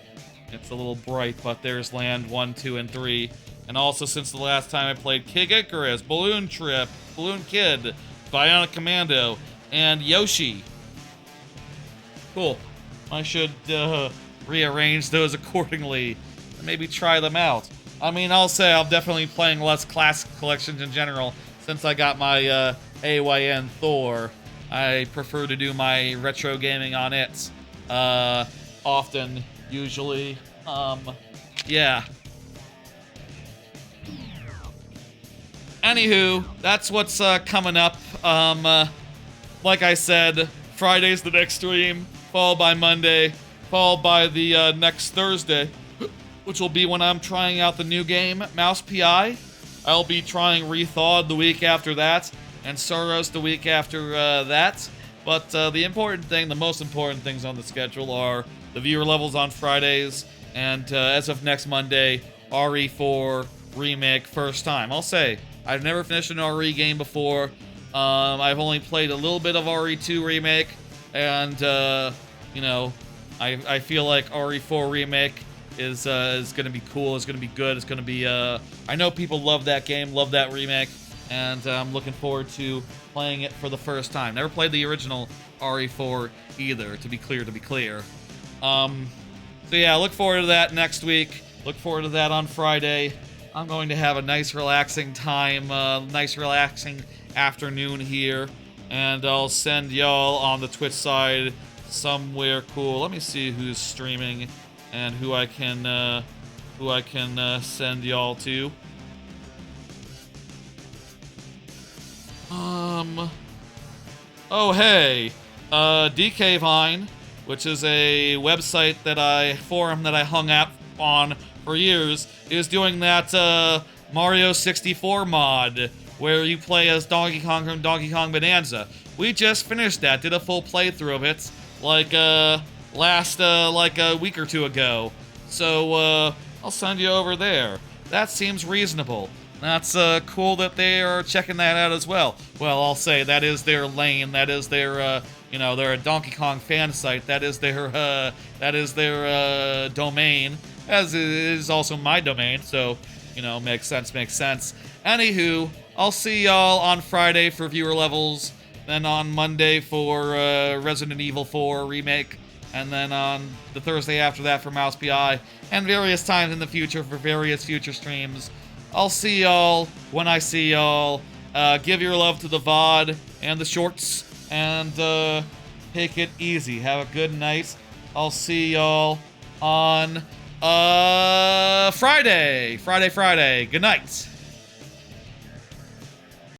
It's a little bright, but there's Land 1, 2, and 3. And also, since the last time I played Kid Icarus, Balloon Trip, Balloon Kid, Bionic Commando, and Yoshi. Cool. I should rearrange those accordingly and maybe try them out. I mean, I'll say I'm definitely playing less classic collections in general since I got my AYN Thor. I prefer to do my retro gaming on it often, usually. Yeah. Anywho, that's what's coming up. Like I said, Friday's the next stream, followed by Monday, followed by the next Thursday, which will be when I'm trying out the new game, Mouse PI. I'll be trying Rethawed the week after that, and Soros the week after that. But the most important things on the schedule are the viewer levels on Fridays, and as of next Monday, RE4 Remake first time. I'll say, I've never finished an RE game before. I've only played a little bit of RE2 Remake, and, you know, I feel like RE4 Remake is going to be cool, it's going to be good, it's going to be, I know people love that game, love that remake, and I'm looking forward to playing it for the first time. Never played the original RE4 either, to be clear. So yeah, look forward to that next week. Look forward to that on Friday. I'm going to have a nice relaxing time, nice relaxing afternoon here, and I'll send y'all on the Twitch side somewhere cool. Let me see who's streaming and who I can send y'all to. Oh hey, DK Vine, which is a website forum that I hung out on for years, is doing that Mario 64 mod where you play as Donkey Kong from Donkey Kong Bonanza. We just finished that, did a full playthrough of it, like a week or two ago. So I'll send you over there. That seems reasonable. That's cool that they are checking that out as well. Well, I'll say that is their lane. That is their, they're a Donkey Kong fan site. That is their domain. As is also my domain. So, makes sense. Anywho, I'll see y'all on Friday for viewer levels. Then on Monday for Resident Evil 4 remake. And then on the Thursday after that for Mouse PI. And various times in the future for various future streams. I'll see y'all when I see y'all. Give your love to the VOD and the shorts. And take it easy. Have a good night. I'll see y'all on Friday. Good night.